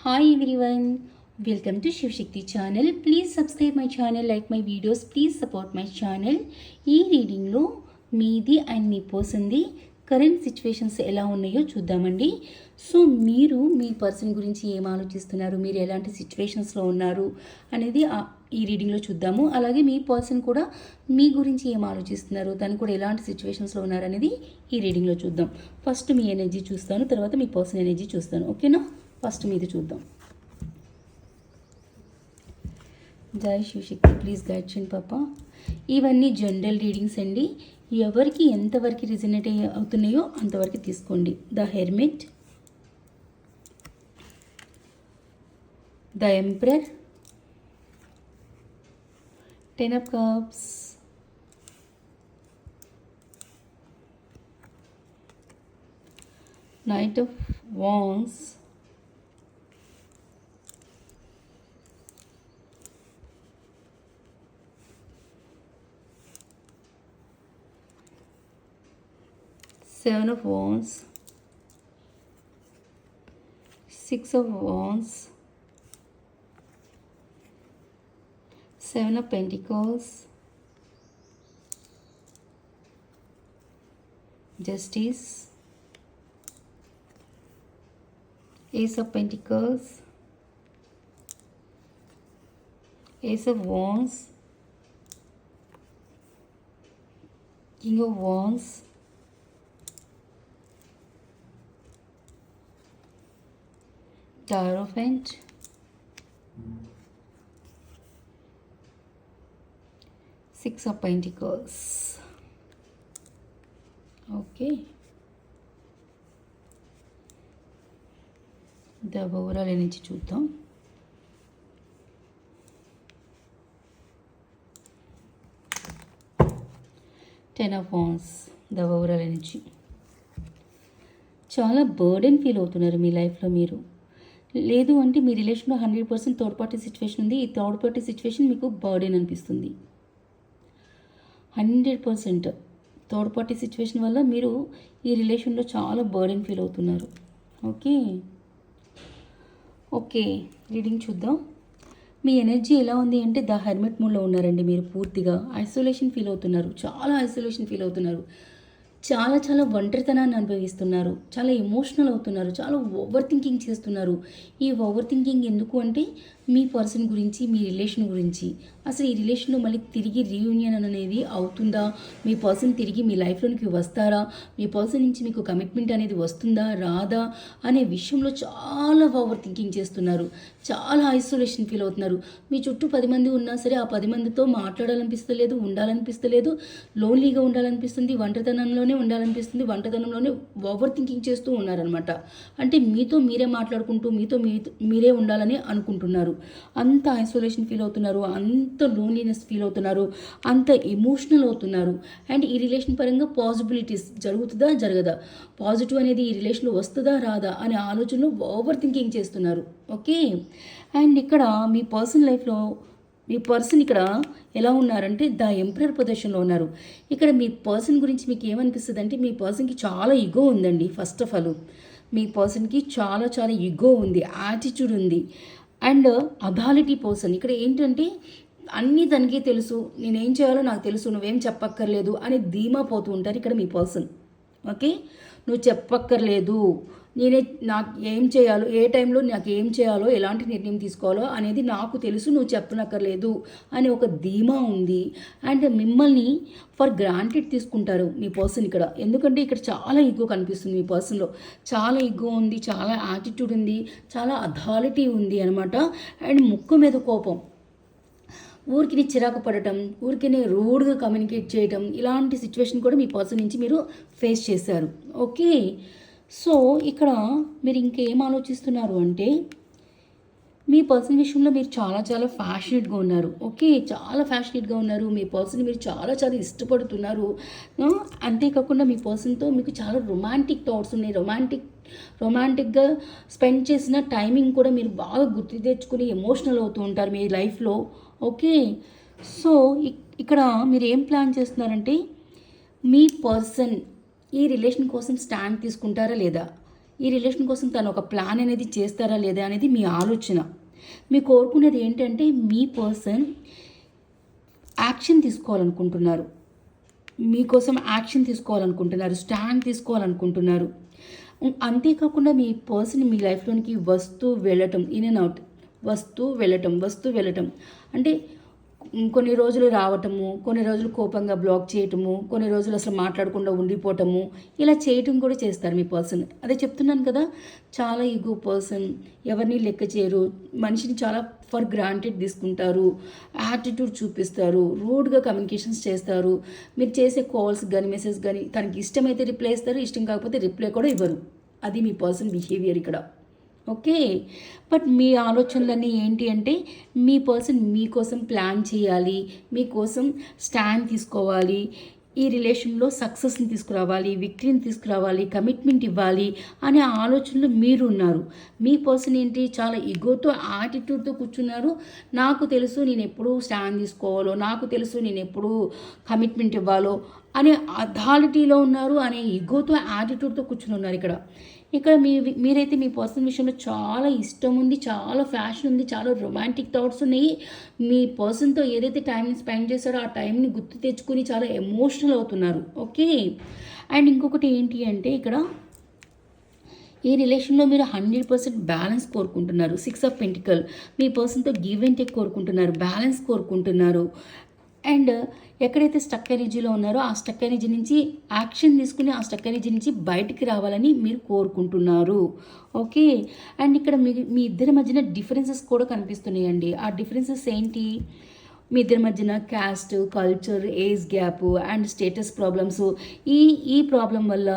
Hi everyone, welcome to Shivshakti channel. Please subscribe my channel, like my videos, please support my channel. ఈ రీడింగ్లో మీది and me పర్సన్ది current situations ఎలా ఉన్నాయో చూద్దామండి. So మీరు మీ person గురించి ఏం ఆలోచిస్తున్నారు, మీరు ఎలాంటి సిచ్యువేషన్స్లో ఉన్నారు అనేది ఈ రీడింగ్లో చూద్దాము. అలాగే మీ పర్సన్ కూడా మీ గురించి ఏం ఆలోచిస్తున్నారు, తను కూడా ఎలాంటి సిచ్యువేషన్స్లో ఉన్నారు అనేది ఈ రీడింగ్లో చూద్దాం. ఫస్ట్ మీ ఎనర్జీ చూస్తాను, తర్వాత మీ పర్సన్ ఎనర్జీ చూస్తాను. ఓకేనా? ఫస్ట్ మీది చూద్దాం. జై శివశక్తి, ప్లీజ్ గైడ్ చేయండి పాప. ఇవన్నీ జనరల్ రీడింగ్స్ అండి, ఎవరికి ఎంతవరకు రిజనేట్ అవుతున్నాయో అంతవరకు తీసుకోండి. The hermit, the emperor, 10 of cups, Knight of Wands, Seven of Wands, Six of Wands, Seven of Pentacles, Justice, Ace of Pentacles, Ace of Wands, King of Wands, Hierophant, Six of Pentacles. Okay, the overall energy చూద్దాం. Ten of Wands, the overall energy. చాలా burden feel అవుతున్నారు మీ లైఫ్లో మీరు. లేదు అంటే మీ రిలేషన్లో 100% third party situation ఉంది. ఈ థర్డ్ పార్టీ సిచ్యువేషన్ మీకు బర్డెన్ అనిపిస్తుంది. 100% థర్డ్ పార్టీ సిచ్యువేషన్ వల్ల మీరు ఈ రిలేషన్లో చాలా బర్డెన్ ఫీల్ అవుతున్నారు. ఓకే, రీడింగ్ చూద్దాం. మీ ఎనర్జీ ఎలా ఉంది అంటే ద హెర్మిట్ మూడ్లో ఉన్నారండి. మీరు పూర్తిగా ఐసోలేషన్ ఫీల్ అవుతున్నారు, చాలా ఐసోలేషన్ ఫీల్ అవుతున్నారు, చాలా చాలా ఒంటరితనాన్ని అనుభవిస్తున్నారు, చాలా ఎమోషనల్ అవుతున్నారు, చాలా ఓవర్ థింకింగ్ చేస్తున్నారు. ఈ ఓవర్ థింకింగ్ ఎందుకు అంటే మీ పర్సన్ గురించి, మీ రిలేషన్ గురించి. అసలు ఈ రిలేషన్లో మళ్ళీ తిరిగి రీయూనియన్ అనేది అవుతుందా, మీ పర్సన్ తిరిగి మీ లైఫ్లోనికి వస్తారా, మీ పర్సన్ నుంచి మీకు కమిట్మెంట్ అనేది వస్తుందా రాదా అనే విషయంలో చాలా ఓవర్ థింకింగ్ చేస్తున్నారు, చాలా ఐసోలేషన్ ఫీల్ అవుతున్నారు. మీ చుట్టూ 10 మంది ఉన్నా సరే ఆ 10 మందితో మాట్లాడాలనిపిస్తలేదు, ఉండాలనిపిస్తలేదు, లోన్లీగా ఉండాలనిపిస్తుంది, ఒంటరితనంలోనే ఉండాలనిపిస్తుంది, ఒంటరితనంలోనే ఓవర్ థింకింగ్ చేస్తూ ఉన్నారనమాట. అంటే మీతో మీరే మాట్లాడుకుంటూ మీతో మీరే ఉండాలని అనుకుంటున్నారు. అంత ఐసోలేషన్ ఫీల్ అవుతున్నారు, అంత లోన్లీనెస్ ఫీల్ అవుతున్నారు, అంత ఎమోషనల్ అవుతున్నారు. అండ్ ఈ రిలేషన్ పరంగా పాసిబిలిటీస్ జరుగుతుందా జరగదా, పాజిటివ్ అనేది ఈ రిలేషన్లో వస్తుందా రాదా అనే ఆలోచనలో ఓవర్ థింకింగ్ చేస్తున్నారు. ఓకే, అండ్ ఇక్కడ మీ పర్సన్ లైఫ్లో మీ పర్సన్ ఇక్కడ ఎలా ఉన్నారంటే ద ఎంపరర్ పొజిషన్లో ఉన్నారు. ఇక్కడ మీ పర్సన్ గురించి మీకు ఏమనిపిస్తుంది అంటే మీ పర్సన్కి చాలా ఈగో ఉందండి. ఫస్ట్ ఆఫ్ ఆల్ మీ పర్సన్కి చాలా చాలా ఈగో ఉంది, యాటిట్యూడ్ ఉంది, అండ్ అథారిటీ పర్సన్. ఇక్కడ ఏంటంటే అన్నీ తనకే తెలుసు, నేనేం చేయాలో నాకు తెలుసు, నువ్వేం చెప్పక్కర్లేదు అని ధీమా పోతూ ఉంటారు ఇక్కడ మీ పర్సన్. ఓకే, నువ్వు చెప్పక్కర్లేదు, నేనే నాకు ఏం చేయాలో, ఏ టైంలో నాకు ఏం చేయాలో, ఎలాంటి నిర్ణయం తీసుకోవాలో అనేది నాకు తెలుసు, నువ్వు చెప్పనక్కర్లేదు అని ఒక ధీమా ఉంది. అండ్ మిమ్మల్ని ఫర్ గ్రాంటెడ్ తీసుకుంటారు మీ పర్సన్ ఇక్కడ. ఎందుకంటే ఇక్కడ చాలా ఈగో కనిపిస్తుంది మీ పర్సన్లో, చాలా ఈగో ఉంది, చాలా యాటిట్యూడ్ ఉంది, చాలా అథారిటీ ఉంది అనమాట. అండ్ ముక్కు మీద కోపం, ఊరికి చిరాకు పడటం, ఊరికి రూడ్గా కమ్యూనికేట్ చేయటం, ఇలాంటి సిచ్యువేషన్ కూడా మీ పర్సన్ నుంచి మీరు ఫేస్ చేశారు. ఓకే, సో ఇక్కడ మీరు ఇంకేం ఆలోచిస్తున్నారు అంటే మీ పర్సన్ విషయంలో మీరు చాలా చాలా ఫ్యాషనేట్గా ఉన్నారు. ఓకే, చాలా ఫ్యాషనేట్గా ఉన్నారు. మీ పర్సన్ మీరు చాలా చాలా ఇష్టపడుతున్నారు. అంతేకాకుండా మీ పర్సన్తో మీకు చాలా రొమాంటిక్ థాట్స్ ఉన్నాయి, రొమాంటిక్గా స్పెండ్ చేసిన టైమింగ్ కూడా మీరు బాగా గుర్తు తెచ్చుకుని ఎమోషనల్ అవుతూ ఉంటారు మీ లైఫ్లో. ఓకే, సో ఇక్కడ మీరు ఏం ప్లాన్ చేస్తున్నారంటే మీ పర్సన్ ఈ రిలేషన్ కోసం స్టాండ్ తీసుకుంటారా లేదా, ఈ రిలేషన్ కోసం తను ఒక ప్లాన్ అనేది చేస్తారా లేదా అనేది మీ ఆలోచన. మీరు కోరుకునేది ఏంటంటే మీ పర్సన్ యాక్షన్ తీసుకోవాలనుకుంటున్నారు, మీకోసం యాక్షన్ తీసుకోవాలనుకుంటున్నారు, స్టాండ్ తీసుకోవాలనుకుంటున్నారు. అంతేకాకుండా మీ పర్సన్ మీ లైఫ్లోనికి వస్తూ వెళ్ళటం, ఇన్ అండ్ అవుట్, వస్తూ వెళ్ళటం అంటే కొన్ని రోజులు రావటము, కొన్ని రోజులు కోపంగా బ్లాక్ చేయటము, కొన్ని రోజులు అసలు మాట్లాడకుండా ఉండిపోవటము, ఇలా చేయటం కూడా చేస్తారు మీ పర్సన్. అదే చెప్తున్నాను కదా, చాలా ఈగో పర్సన్, ఎవరిని లెక్క చేయరు, మనిషిని చాలా ఫర్ గ్రాంటెడ్ తీసుకుంటారు, యాటిట్యూడ్ చూపిస్తారు, రూడ్గా కమ్యూనికేషన్స్ చేస్తారు. మీరు చేసే కాల్స్ కానీ మెసేజ్ కానీ తనకి ఇష్టమైతే రిప్లై ఇస్తారు, ఇష్టం కాకపోతే రిప్లై కూడా ఇవ్వరు. అది మీ పర్సన్ బిహేవియర్ ఇక్కడ. ఓకే, బట్ మీ ఆలోచనలన్నీ ఏంటి అంటే మీ పర్సన్ మీకోసం ప్లాన్ చేయాలి, మీకోసం స్టాండ్ తీసుకోవాలి, ఈ రిలేషన్లో సక్సెస్ని తీసుకురావాలి, విక్టరీని తీసుకురావాలి, కమిట్మెంట్ ఇవ్వాలి అనే ఆలోచనలు మీరు ఉన్నారు. మీ పర్సన్ ఏంటి, చాలా ఈగోతో యాటిట్యూడ్తో కూర్చున్నారు. నాకు తెలుసు నేను ఎప్పుడు స్టాండ్ తీసుకోవాలో, నాకు తెలుసు నేను ఎప్పుడు కమిట్మెంట్ ఇవ్వాలో అనే అథారిటీలో ఉన్నారు, అనే ఈగోతో యాటిట్యూడ్తో కూర్చుని ఉన్నారు ఇక్కడ మీరైతే మీ పర్సనల్ విషయంలో చాలా ఇష్టం ఉంది, చాలా ఫ్యాషన్ ఉంది, చాలా రొమాంటిక్ థాట్స్ ఉన్నాయి. మీ పర్సన్తో ఏదైతే టైం స్పెండ్ చేశారో ఆ టైంని గుర్తు తెచ్చుకుని చాలా ఎమోషనల్ అవుతున్నారు. ఓకే, అండ్ ఇంకొకటి ఏంటి అంటే ఇక్కడ ఈ రిలేషన్లో మీరు 100% బ్యాలెన్స్ కోరుకుంటున్నారు. 6 ఆఫ్ పెంటికల్, మీ పర్సన్తో గివ్ అండ్ టేక్ కోరుకుంటున్నారు, బ్యాలెన్స్ కోరుకుంటున్నారు. అండ్ ఎక్కడైతే స్టక్ ఎనర్జీలో ఉన్నారో ఆ స్టక్ ఎనర్జీ నుంచి యాక్షన్ తీసుకుని ఆ స్టక్ ఎనర్జీ నుంచి బయటికి రావాలని మీరు కోరుకుంటున్నారు. ఓకే, అండ్ ఇక్కడ మీ ఇద్దరి మధ్యన డిఫరెన్సెస్ కూడా కనిపిస్తున్నాయండి. ఆ డిఫరెన్సెస్ ఏంటి, మీ ఇద్దరి మధ్యన caste, culture, age gap and status problems. ఈ ప్రాబ్లం వల్ల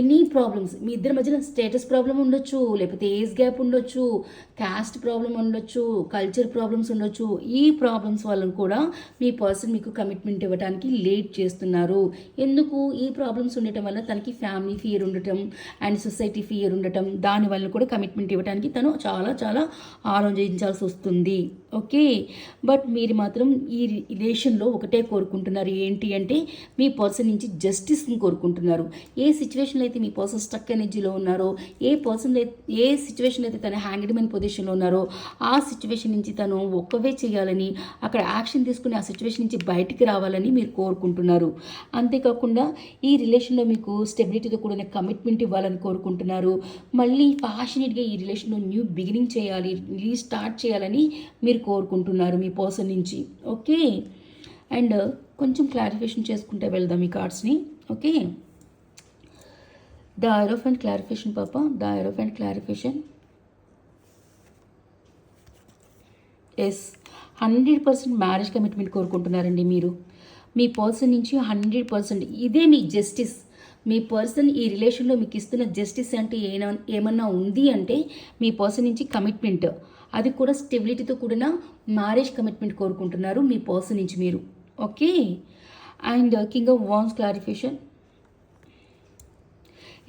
ఎనీ ప్రాబ్లమ్స్, మీ ఇద్దరి మధ్యన స్టేటస్ ప్రాబ్లం ఉండొచ్చు, లేకపోతే ఏజ్ గ్యాప్ ఉండొచ్చు, క్యాస్ట్ ప్రాబ్లం ఉండొచ్చు, కల్చర్ ప్రాబ్లమ్స్ ఉండొచ్చు. ఈ ప్రాబ్లమ్స్ వల్ల కూడా మీ పర్సన్ మీకు కమిట్మెంట్ ఇవ్వడానికి లేట్ చేస్తున్నారు. ఎందుకు, ఈ ప్రాబ్లమ్స్ ఉండటం వల్ల తనకి ఫ్యామిలీ ఫియర్ ఉండటం అండ్ సొసైటీ ఫియర్ ఉండటం, దానివల్ల కూడా కమిట్మెంట్ ఇవ్వడానికి తను చాలా చాలా ఆలోచించాల్సి వస్తుంది. ఓకే, బట్ మీరు మాత్రం ఈ రిలేషన్లో ఒకటే కోరుకుంటున్నారు, ఏంటి అంటే మీ పర్సన్ నుంచి జస్టిస్ని కోరుకుంటున్నారు. ఏ సిచ్యువేషన్ అయితే మీ పర్సన్ స్టక్ ఎనర్జీలో ఉన్నారో, ఏ సిచ్యువేషన్ అయితే తన హ్యాంగ్డ్మెన్ పొజిషన్లో ఉన్నారో ఆ సిచ్యువేషన్ నుంచి తను ఒక్కవే చేయాలని, అక్కడ యాక్షన్ తీసుకుని ఆ సిచ్యువేషన్ నుంచి బయటికి రావాలని మీరు కోరుకుంటున్నారు. అంతేకాకుండా ఈ రిలేషన్లో మీకు స్టెబిలిటీతో కూడిన కమిట్మెంట్ ఇవ్వాలని కోరుకుంటున్నారు. మళ్ళీ ప్యాషనేట్గా ఈ రిలేషన్లో న్యూ బిగినింగ్ చేయాలి, రీస్టార్ట్ చేయాలని మీరు కోరుకుంటున్నారు మీ పర్సన్ నుంచి. ఓకే, అండ్ కొంచెం క్లారిఫికేషన్ చేసుకుంటే వెళ్దాం ఈ కార్డ్స్ని. ఓకే, ద ఐరోఫెంట్ క్లారిఫికేషన్ పాప, the hierophant clarification. Yes, 100% marriage commitment కోరుకుంటున్నారండి మీరు. మీ పర్సన్ నుంచి 100%, ఇదే మీ జస్టిస్. మీ పర్సన్ ఈ రిలేషన్లో మీకు ఇస్తున్న జస్టిస్ అంటే ఏమన్నా ఉంది అంటే మీ పర్సన్ నుంచి కమిట్మెంట్, అది కూడా స్టెబిలిటీతో కూడిన మ్యారేజ్ కమిట్మెంట్ కోరుకుంటున్నారు మీ పర్సన్ నుంచి మీరు. Okay, and king of wands clarification.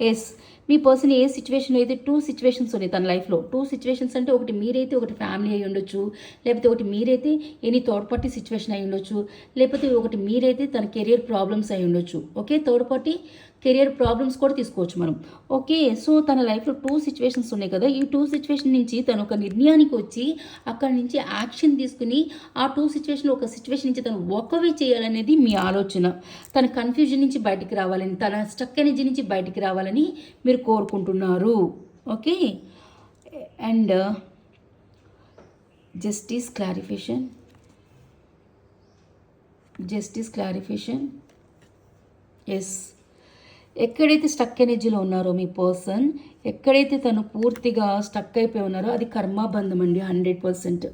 Yes, మీ పర్సన్ ఏ సిచ్యువేషన్లో అయితే 2 సిచ్యువేషన్స్ ఉన్నాయి తన లైఫ్లో. 2 సిచ్యువేషన్స్ అంటే ఒకటి మీరైతే ఒకటి ఫ్యామిలీ అయి ఉండొచ్చు, లేకపోతే ఒకటి మీరైతే ఎనీ థర్డ్ పార్టీ సిచ్యువేషన్ అయి ఉండొచ్చు, లేకపోతే ఒకటి మీరైతే తన కెరియర్ ప్రాబ్లమ్స్ అయి ఉండొచ్చు. Okay, third party career problems కూడా తీసుకోవచ్చు మనం. ఓకే, సో తన లైఫ్లో 2 సిచ్యువేషన్స్ ఉన్నాయి కదా, ఈ 2 సిచ్యువేషన్ నుంచి తను ఒక నిర్ణయానికి వచ్చి అక్కడి నుంచి యాక్షన్ తీసుకుని ఆ 2 సిచ్యువేషన్లో ఒక సిచ్యువేషన్ నుంచి తను ఒకవే చేయాలనేది మీ ఆలోచన. తన కన్ఫ్యూజన్ నుంచి బయటికి రావాలని, తన స్టక్ ఎనర్జీ నుంచి బయటికి రావాలని మీరు కోరుకుంటున్నారు. Okay, and justice clarification. Yes, ఎక్కడైతే స్టక్ ఎనర్జీలో ఉన్నారో మీ పర్సన్, ఎక్కడైతే తను పూర్తిగా స్టక్ అయిపోయి ఉన్నారో అది కర్మాబంధం అండి. 100%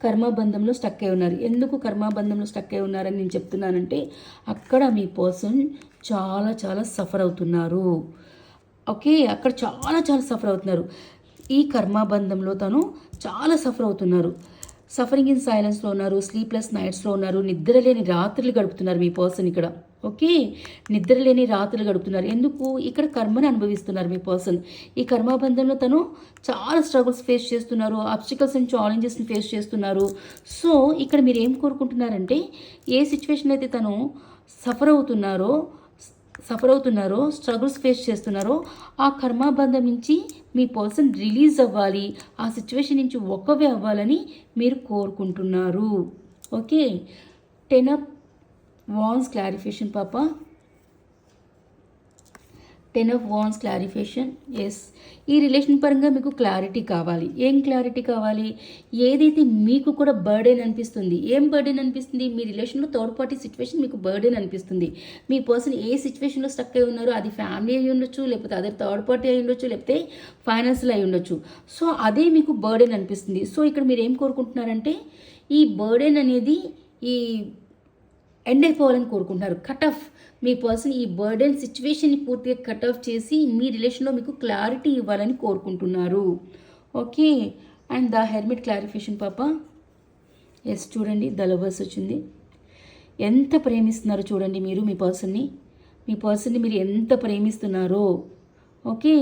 కర్మాబంధంలో స్టక్ అయి ఉన్నారు. ఎందుకు కర్మాబంధంలో స్టక్ అయి ఉన్నారని నేను చెప్తున్నానంటే అక్కడ మీ పర్సన్ చాలా చాలా సఫర్ అవుతున్నారు. ఓకే, అక్కడ చాలా చాలా సఫర్ అవుతున్నారు. ఈ కర్మాబంధంలో తను చాలా సఫర్ అవుతున్నారు. సఫరింగ్ ఇన్ సైలెన్స్లో ఉన్నారు, స్లీప్లెస్ నైట్స్లో ఉన్నారు, నిద్రలేని రాత్రులు గడుపుతున్నారు మీ పర్సన్ ఇక్కడ. ఓకే, నిద్రలేని రాత్రులు గడుపుతున్నారు. ఎందుకు, ఇక్కడ కర్మని అనుభవిస్తున్నారు మీ పర్సన్. ఈ కర్మాబంధంలో తను చాలా స్ట్రగుల్స్ ఫేస్ చేస్తున్నారు, అబ్స్టికల్స్ అండ్ ఛాలెంజెస్ని ఫేస్ చేస్తున్నారు. సో ఇక్కడ మీరు ఏం కోరుకుంటున్నారంటే ఏ సిచ్యువేషన్ అయితే తను సఫర్ అవుతున్నారో సఫర్ అవుతున్నారో, స్ట్రగుల్స్ ఫేస్ చేస్తున్నారో, ఆ కర్మాబంధం నుంచి మీ పర్సన్ రిలీజ్ అవ్వాలి, ఆ సిచ్యువేషన్ నుంచి ఒక్కవే అవ్వాలని మీరు కోరుకుంటున్నారు. ఓకే, 10 ఆఫ్ వాన్స్ క్లారిఫికేషన్ పాప. 10 ఆఫ్ వాన్స్ క్లారిఫికేషన్. ఎస్, ఈ రిలేషన్ పరంగా మీకు క్లారిటీ కావాలి. ఏం క్లారిటీ కావాలి? ఏదైతే మీకు కూడా బర్డెన్ అనిపిస్తుంది. ఏం బర్డెన్ అనిపిస్తుంది? మీ రిలేషన్లో థర్డ్ పార్టీ సిచ్యువేషన్ మీకు బర్డెన్ అనిపిస్తుంది. మీ పర్సన్ ఏ సిచ్యువేషన్లో స్టక్ అయి ఉన్నారో, అది ఫ్యామిలీ అయి ఉండొచ్చు, లేకపోతే అదే థర్డ్ పార్టీ అయి ఉండొచ్చు, లేకపోతే ఫైనాన్షియల్ అయి ఉండొచ్చు. సో అదే మీకు బర్డెన్ అనిపిస్తుంది. సో ఇక్కడ మీరు ఏం కోరుకుంటున్నారంటే, ఈ బర్డెన్ అనేది ఈ ఎండ్ అయిపోవాలని కోరుకుంటున్నారు. కట్ ఆఫ్, మీ పర్సన్ ఈ బర్డెన్ సిచ్యువేషన్ని పూర్తిగా కట్ ఆఫ్ చేసి మీ రిలేషన్లో మీకు క్లారిటీ ఇవ్వాలని కోరుకుంటున్నారు. Okay, and the hermit clarification పాప. ఎస్, చూడండి, ద లవర్స్ వచ్చింది. ఎంత ప్రేమిస్తున్నారో చూడండి మీరు మీ పర్సన్ని మీరు ఎంత ప్రేమిస్తున్నారో. ఓకే,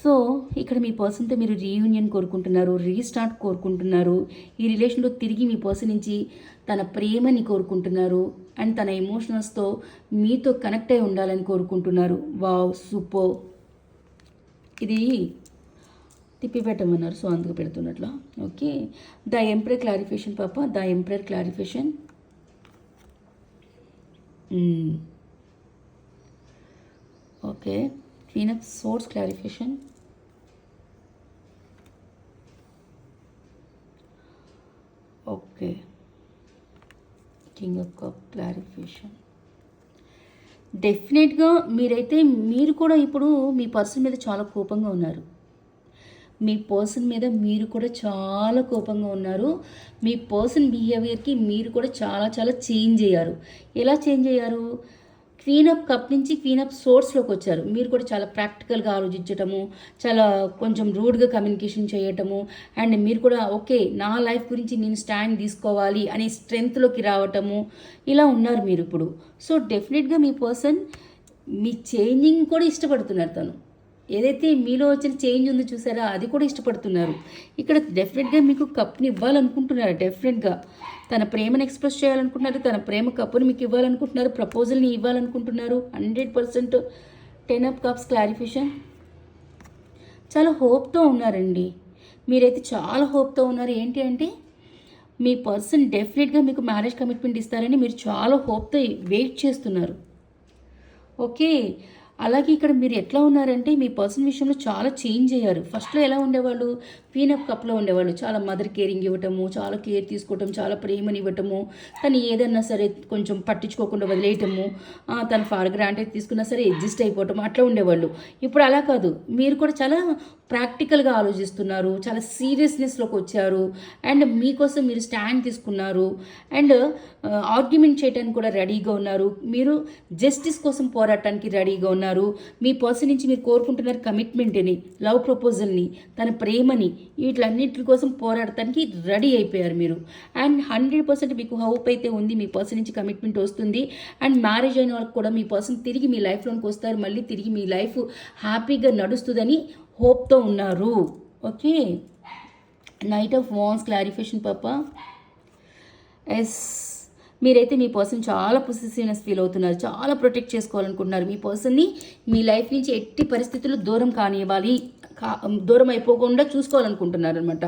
సో ఇక్కడ మీ పర్సన్తో మీరు రీయూనియన్ కోరుకుంటున్నారు, రీస్టార్ట్ కోరుకుంటున్నారు. ఈ రిలేషన్లో తిరిగి మీ పర్సన్ నుంచి తన ప్రేమని కోరుకుంటున్నారు అండ్ తన ఎమోషనల్స్తో మీతో కనెక్ట్ అయి ఉండాలని కోరుకుంటున్నారు. Wow, super. ఇది తిప్పి పెట్టమన్నారు, సో అందుకు పెడుతున్నట్లా. ఓకే, ద ఎంపరర్ క్లారిఫికేషన్ పాప. The emperor clarification. Okay, queen of swords clarification. Okay, king of cup clarification. డెఫినెట్గా మీరు కూడా ఇప్పుడు మీ పర్సన్ మీద చాలా కోపంగా ఉన్నారు. మీ పర్సన్ మీద మీరు కూడా చాలా కోపంగా ఉన్నారు. మీ పర్సన్ బిహేవియర్కి మీరు కూడా చాలా చాలా చేంజ్ అయ్యారు. ఎలా చేంజ్ అయ్యారు? క్వీన్ ఆఫ్ కప్ నుంచి క్వీన్ ఆఫ్ సోర్స్లోకి వచ్చారు. మీరు కూడా చాలా ప్రాక్టికల్గా ఆలోచించటము, చాలా కొంచెం రూడ్గా కమ్యూనికేషన్ చేయటము, అండ్ మీరు కూడా ఓకే నా లైఫ్ గురించి నేను స్టాండ్ తీసుకోవాలి అనే స్ట్రెంగ్త్లోకి రావటము, ఇలా ఉన్నారు మీరు ఇప్పుడు. సో డెఫినెట్గా మీ పర్సన్ మీ చేంజింగ్ కూడా ఇష్టపడుతున్నారు. తను ఏదైతే మీలో వచ్చిన చేంజ్ ఉందో చూసారా, అది కూడా ఇష్టపడుతున్నారు. ఇక్కడ డెఫినెట్గా మీకు కప్ని ఇవ్వాలనుకుంటున్నారు. డెఫినెట్గా తన ప్రేమను ఎక్స్ప్రెస్ చేయాలనుకుంటున్నారు, తన ప్రేమ కప్పుని మీకు ఇవ్వాలనుకుంటున్నారు, ప్రపోజల్ని ఇవ్వాలనుకుంటున్నారు. 100%. 10 ఆఫ్ కప్స్ క్లారిఫికేషన్. చాలా హోప్తో ఉన్నారండి మీరైతే, చాలా హోప్తో ఉన్నారు. ఏంటి అంటే మీ పర్సన్ డెఫినెట్గా మీకు మ్యారేజ్ కమిట్మెంట్ ఇస్తారని మీరు చాలా హోప్తో వెయిట్ చేస్తున్నారు. ఓకే, అలాగే ఇక్కడ మీరు ఎట్లా ఉన్నారంటే మీ పర్సన్ విషయంలో చాలా చేంజ్ అయ్యారు. ఫస్ట్లో ఎలా ఉండేవాళ్ళు? క్వీన్ ఆఫ్ కప్లో ఉండేవాళ్ళు. చాలా మదర్ కేరింగ్ ఇవ్వటము, చాలా కేర్ తీసుకోవటం, చాలా ప్రేమని ఇవ్వటము, తను ఏదన్నా సరే కొంచెం పట్టించుకోకుండా వదిలేయటము, తను ఫార్ గ్రాంటెడ్ తీసుకున్నా సరే అడ్జస్ట్ అయిపోవటం, అట్లా ఉండేవాళ్ళు. ఇప్పుడు అలా కాదు, మీరు కూడా చాలా ప్రాక్టికల్గా ఆలోచిస్తున్నారు, చాలా సీరియస్నెస్లోకి వచ్చారు, అండ్ మీకోసం మీరు స్టాండ్ తీసుకున్నారు, అండ్ ఆర్గ్యుమెంట్ చేయడానికి కూడా రెడీగా ఉన్నారు. మీరు జస్టిస్ కోసం పోరాటానికి రెడీగా ఉన్నారు. మీ పర్సన్ నుంచి మీరు కోరుకుంటున్నారు కమిట్మెంట్ని, లవ్ ప్రపోజల్ని, తన ప్రేమని, వీటిలన్నింటి కోసం పోరాడటానికి రెడీ అయిపోయారు మీరు. అండ్ 100% మీకు హోప్ అయితే ఉంది, మీ పర్సన్ నుంచి కమిట్మెంట్ వస్తుంది. అండ్ మ్యారేజ్ అయిన వాళ్ళకి కూడా మీ పర్సన్ తిరిగి మీ లైఫ్లోకి వస్తారు, మళ్ళీ తిరిగి మీ లైఫ్ హ్యాపీగా నడుస్తుందని హోప్తో ఉన్నారు. Okay, knight of wands clarification పాప. ఎస్, మీరైతే మీ పర్సన్ చాలా పొసెసివ్నెస్ ఫీల్ అవుతున్నారు, చాలా ప్రొటెక్ట్ చేసుకోవాలనుకుంటున్నారు. మీ పర్సన్ని మీ లైఫ్ నుంచి ఎట్టి పరిస్థితుల్లో దూరం కానివ్వాలి, దూరం అయిపోకుండా చూసుకోవాలనుకుంటున్నారు అనమాట.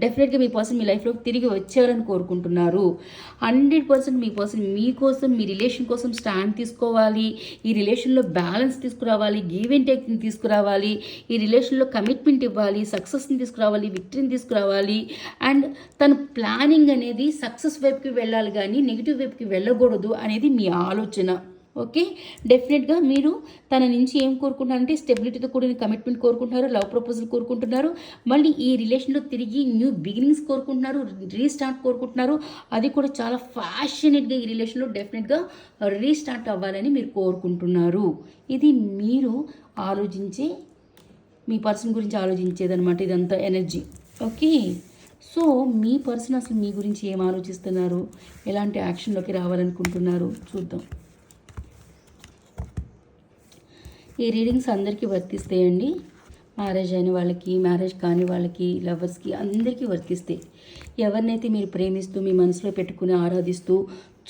డెఫినెట్గా మీ పర్సన్ మీ లైఫ్లోకి తిరిగి వచ్చారని కోరుకుంటున్నారు. 100% మీ పర్సన్ మీకోసం, మీ రిలేషన్ కోసం స్టాండ్ తీసుకోవాలి, ఈ రిలేషన్లో బ్యాలెన్స్ తీసుకురావాలి, గివ్ అండ్ టేక్ని తీసుకురావాలి, ఈ రిలేషన్లో కమిట్మెంట్ ఇవ్వాలి, సక్సెస్ని తీసుకురావాలి, విక్టరీని తీసుకురావాలి. అండ్ తన ప్లానింగ్ అనేది సక్సెస్ వైపుకి వెళ్ళాలి కానీ నెగిటివ్ వైపుకి వెళ్ళకూడదు అనేది మీ ఆలోచన. ఓకే, డెఫినెట్గా మీరు తన నుంచి ఏం కోరుకుంటున్నారంటే స్టెబిలిటీతో కూడిన కమిట్మెంట్ కోరుకుంటున్నారు, లవ్ ప్రపోజల్ కోరుకుంటున్నారు, మళ్ళీ ఈ రిలేషన్లో తిరిగి న్యూ బిగినింగ్స్ కోరుకుంటున్నారు, రీస్టార్ట్ కోరుకుంటున్నారు. అది కూడా చాలా ఫ్యాషనేట్గా ఈ రిలేషన్లో డెఫినెట్గా రీస్టార్ట్ అవ్వాలని మీరు కోరుకుంటున్నారు. ఇది మీరు ఆలోచించే, మీ పర్సన్ గురించి ఆలోచించేదనమాట ఇదంతా ఎనర్జీ. ఓకే, సో మీ పర్సన్ అసలు మీ గురించి ఏం ఆలోచిస్తున్నారు, ఎలాంటి యాక్షన్లోకి రావాలనుకుంటున్నారు చూద్దాం. ఈ రీడింగ్స్ అందరికీ వర్తిస్తాయండి. మ్యారేజ్ అయిన వాళ్ళకి, మ్యారేజ్ కాని వాళ్ళకి, లవర్స్కి అందరికీ వర్తిస్తాయి. ఎవరినైతే మీరు ప్రేమిస్తూ మీ మనసులో పెట్టుకుని ఆరాధిస్తూ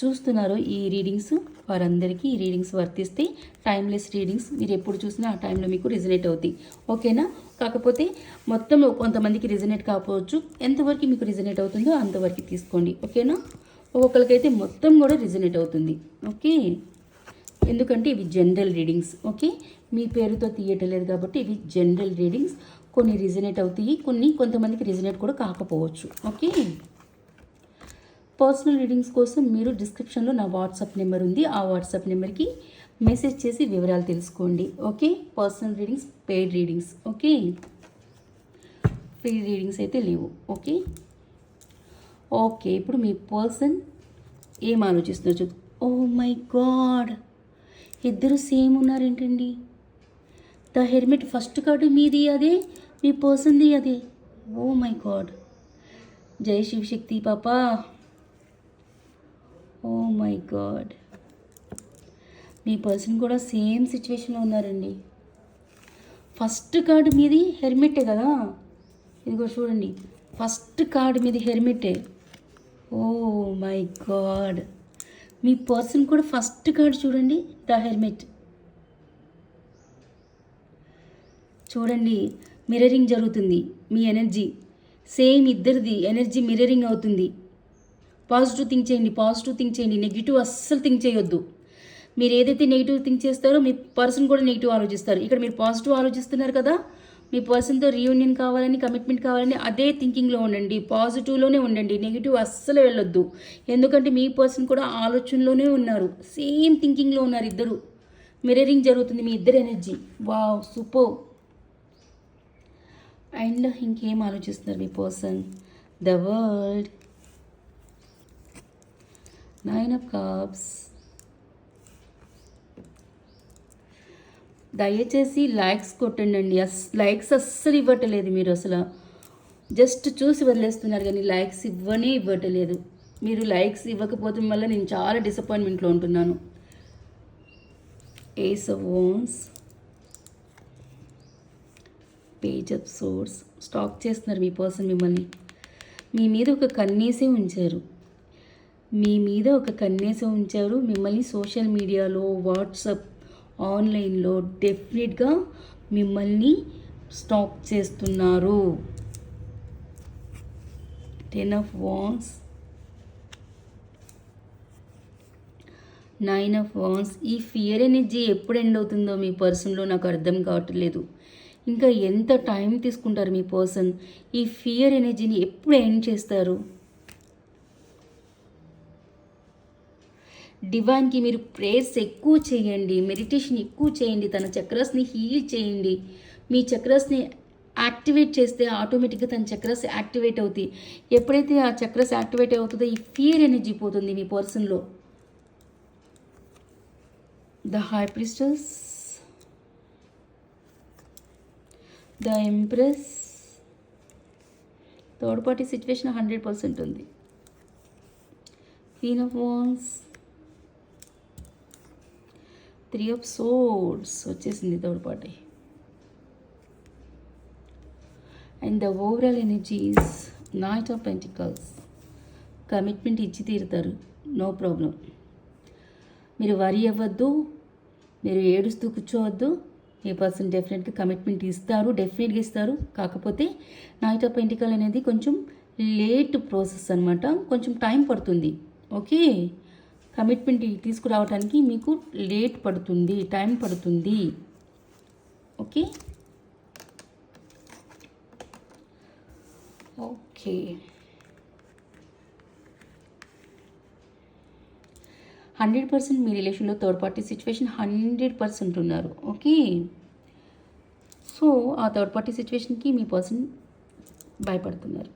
చూస్తున్నారో ఈ రీడింగ్స్, వారందరికీ ఈ రీడింగ్స్ వర్తిస్తాయి. టైమ్లెస్ రీడింగ్స్, మీరు ఎప్పుడు చూసినా ఆ టైంలో మీకు రిజనేట్ అవుతాయి. ఓకేనా? కాకపోతే మొత్తం కొంతమందికి రిజనేట్ కాకపోవచ్చు. ఎంతవరకు మీకు రిజనేట్ అవుతుందో అంతవరకు తీసుకోండి. ఓకేనా? ఒక్కొక్కరికైతే మొత్తం కూడా రిజనేట్ అవుతుంది. ఓకే, ఎందుకంటే ఇవి జనరల్ రీడింగ్స్. ఓకే, మీ పేరుతో తీయటలేదు కాబట్టి ఇవి జనరల్ రీడింగ్స్. కొన్ని రిజనేట్ అవుతాయి, కొంతమందికి రిజనేట్ కూడా కాకపోవచ్చు. ఓకే, పర్సనల్ రీడింగ్స్ కోసం మీరు డిస్క్రిప్షన్లో నా వాట్సాప్ నెంబర్ ఉంది. ఆ వాట్సాప్ నెంబర్కి మెసేజ్ చేసి వివరాలు తెలుసుకోండి. Okay, personal readings, paid readings. Okay, free readings అయితే లేవు. ఓకే ఓకే ఇప్పుడు మీ పర్సన్ ఏం ఆలోచిస్తున్నారు చూద్దాం. ఓ మై గాడ్, ఇద్దరు సేమ్ ఉన్నారేంటండి? ద హెర్మిట్ ఫస్ట్ కార్డు మీది అదే, మీ పర్సన్ది అదే. ఓ మై గాడ్, జై శివశక్తి పాపా. ఓ మై గాడ్, మీ పర్సన్ కూడా సేమ్ సిచ్యువేషన్లో ఉన్నారండి. ఫస్ట్ కార్డు మీది హెర్మిటే కదా, ఇదిగో చూడండి, ఫస్ట్ కార్డు మీది హెర్మిటే. ఓ మై గాడ్, మీ పర్సన్ కూడా ఫస్ట్ కార్డు చూడండి, ద హెర్మిట్. చూడండి, మిర్రరింగ్ జరుగుతుంది. మీ ఎనర్జీ సేమ్, ఇద్దరిది ఎనర్జీ మిర్రరింగ్ అవుతుంది. పాజిటివ్ థింక్ చేయండి, పాజిటివ్ థింక్ చేయండి. నెగిటివ్ అస్సలు థింక్ చేయొద్దు. మీరు ఏదైతే నెగిటివ్ థింక్ చేస్తారో మీ పర్సన్ కూడా నెగిటివ్ ఆలోచిస్తారు. ఇక్కడ మీరు పాజిటివ్ ఆలోచిస్తున్నారు కదా, మీ పర్సన్తో రీయూనియన్ కావాలని, కమిట్మెంట్ కావాలని అదే థింకింగ్లో ఉండండి, పాజిటివ్లోనే ఉండండి. నెగిటివ్ అస్సలు వెళ్ళొద్దు. ఎందుకంటే మీ పర్సన్ కూడా ఆలోచనలోనే ఉన్నారు, సేమ్ థింకింగ్లో ఉన్నారు. ఇద్దరు మిర్రరింగ్ జరుగుతుంది, మీ ఇద్దరు ఎనర్జీ. Wow, super. అండ్ ఇంకేం ఆలోచిస్తున్నారు మీ person? The world, 9 of Cups. దయచేసి లైక్స్ కొట్టండి. లైక్స్ అస్సలు ఇవ్వట్లేదు మీరు, అసలు జస్ట్ చూసి వదిలేస్తున్నారు కానీ లైక్స్ ఇవ్వట్లేదు. మీరు లైక్స్ ఇవ్వకపోవడం వల్ల నేను చాలా డిసప్పాయింట్మెంట్లో ఉంటున్నాను. Ace of wands, page of swords. Stalk చేస్తున్నారు మీ పర్సన్ మిమ్మల్ని. మీ మీద ఒక కన్నేసే ఉంచారు, మిమ్మల్ని సోషల్ మీడియాలో, వాట్సాప్, ఆన్లైన్లో డెఫినెట్గా మిమ్మల్ని స్టాక్ చేస్తున్నారు. 10 of Wands, 9 of Wands. ఈ ఫియర్ ఎనర్జీ ఎప్పుడు ఎండ్ అవుతుందో మీ పర్సన్లో నాకు అర్థం కావట్లేదు. ఇంకా ఎంత టైం తీసుకుంటారు మీ పర్సన్? ఈ ఫియర్ ఎనర్జీని ఎప్పుడు ఎండ్ చేస్తారు? డివైన్కి మీరు ప్రేయర్స్ ఎక్కువ చేయండి, మెడిటేషన్ ఎక్కువ చేయండి, తన చక్రాస్ని హీల్ చేయండి. మీ చక్రాస్ని యాక్టివేట్ చేస్తే ఆటోమేటిక్గా తన చక్రాస్ యాక్టివేట్ అవుతాయి. ఎప్పుడైతే ఆ చక్రాస్ యాక్టివేట్ అవుతుందో ఈ ఫియర్ ఎనర్జీ పోతుంది మీ పర్సన్లో. The high priestess, the empress. Third party situation 100% ఉంది. Queen of wands, 3 of Swords వచ్చేసింది third party. And the overall energies, knight of pentacles. Commitment ఇచ్చి తీరుతారు, నో ప్రాబ్లం. మీరు వరీ అవ్వద్దు, మీరు ఏడుస్తూ కూర్చోవద్దు. మీ పర్సన్ డెఫినెట్గా కమిట్మెంట్ డెఫినెట్గా ఇస్తారు. కాకపోతే నైట్ ఆఫ్ పెంటికల్ అనేది కొంచెం లేట్ ప్రాసెస్ అనమాట, కొంచెం టైం పడుతుంది. ఓకే, కమిట్మెంట్ తీసుకురావడానికి మీకు టైం పడుతుంది. ఓకే ఓకే 100% మీ రిలేషన్లో థర్డ్ పార్టీ సిచ్యువేషన్ 100% ఉన్నారు. ఓకే, సో ఆ థర్డ్ పార్టీ సిచ్యువేషన్కి మీ పర్సన్ భయపడుతున్నారు.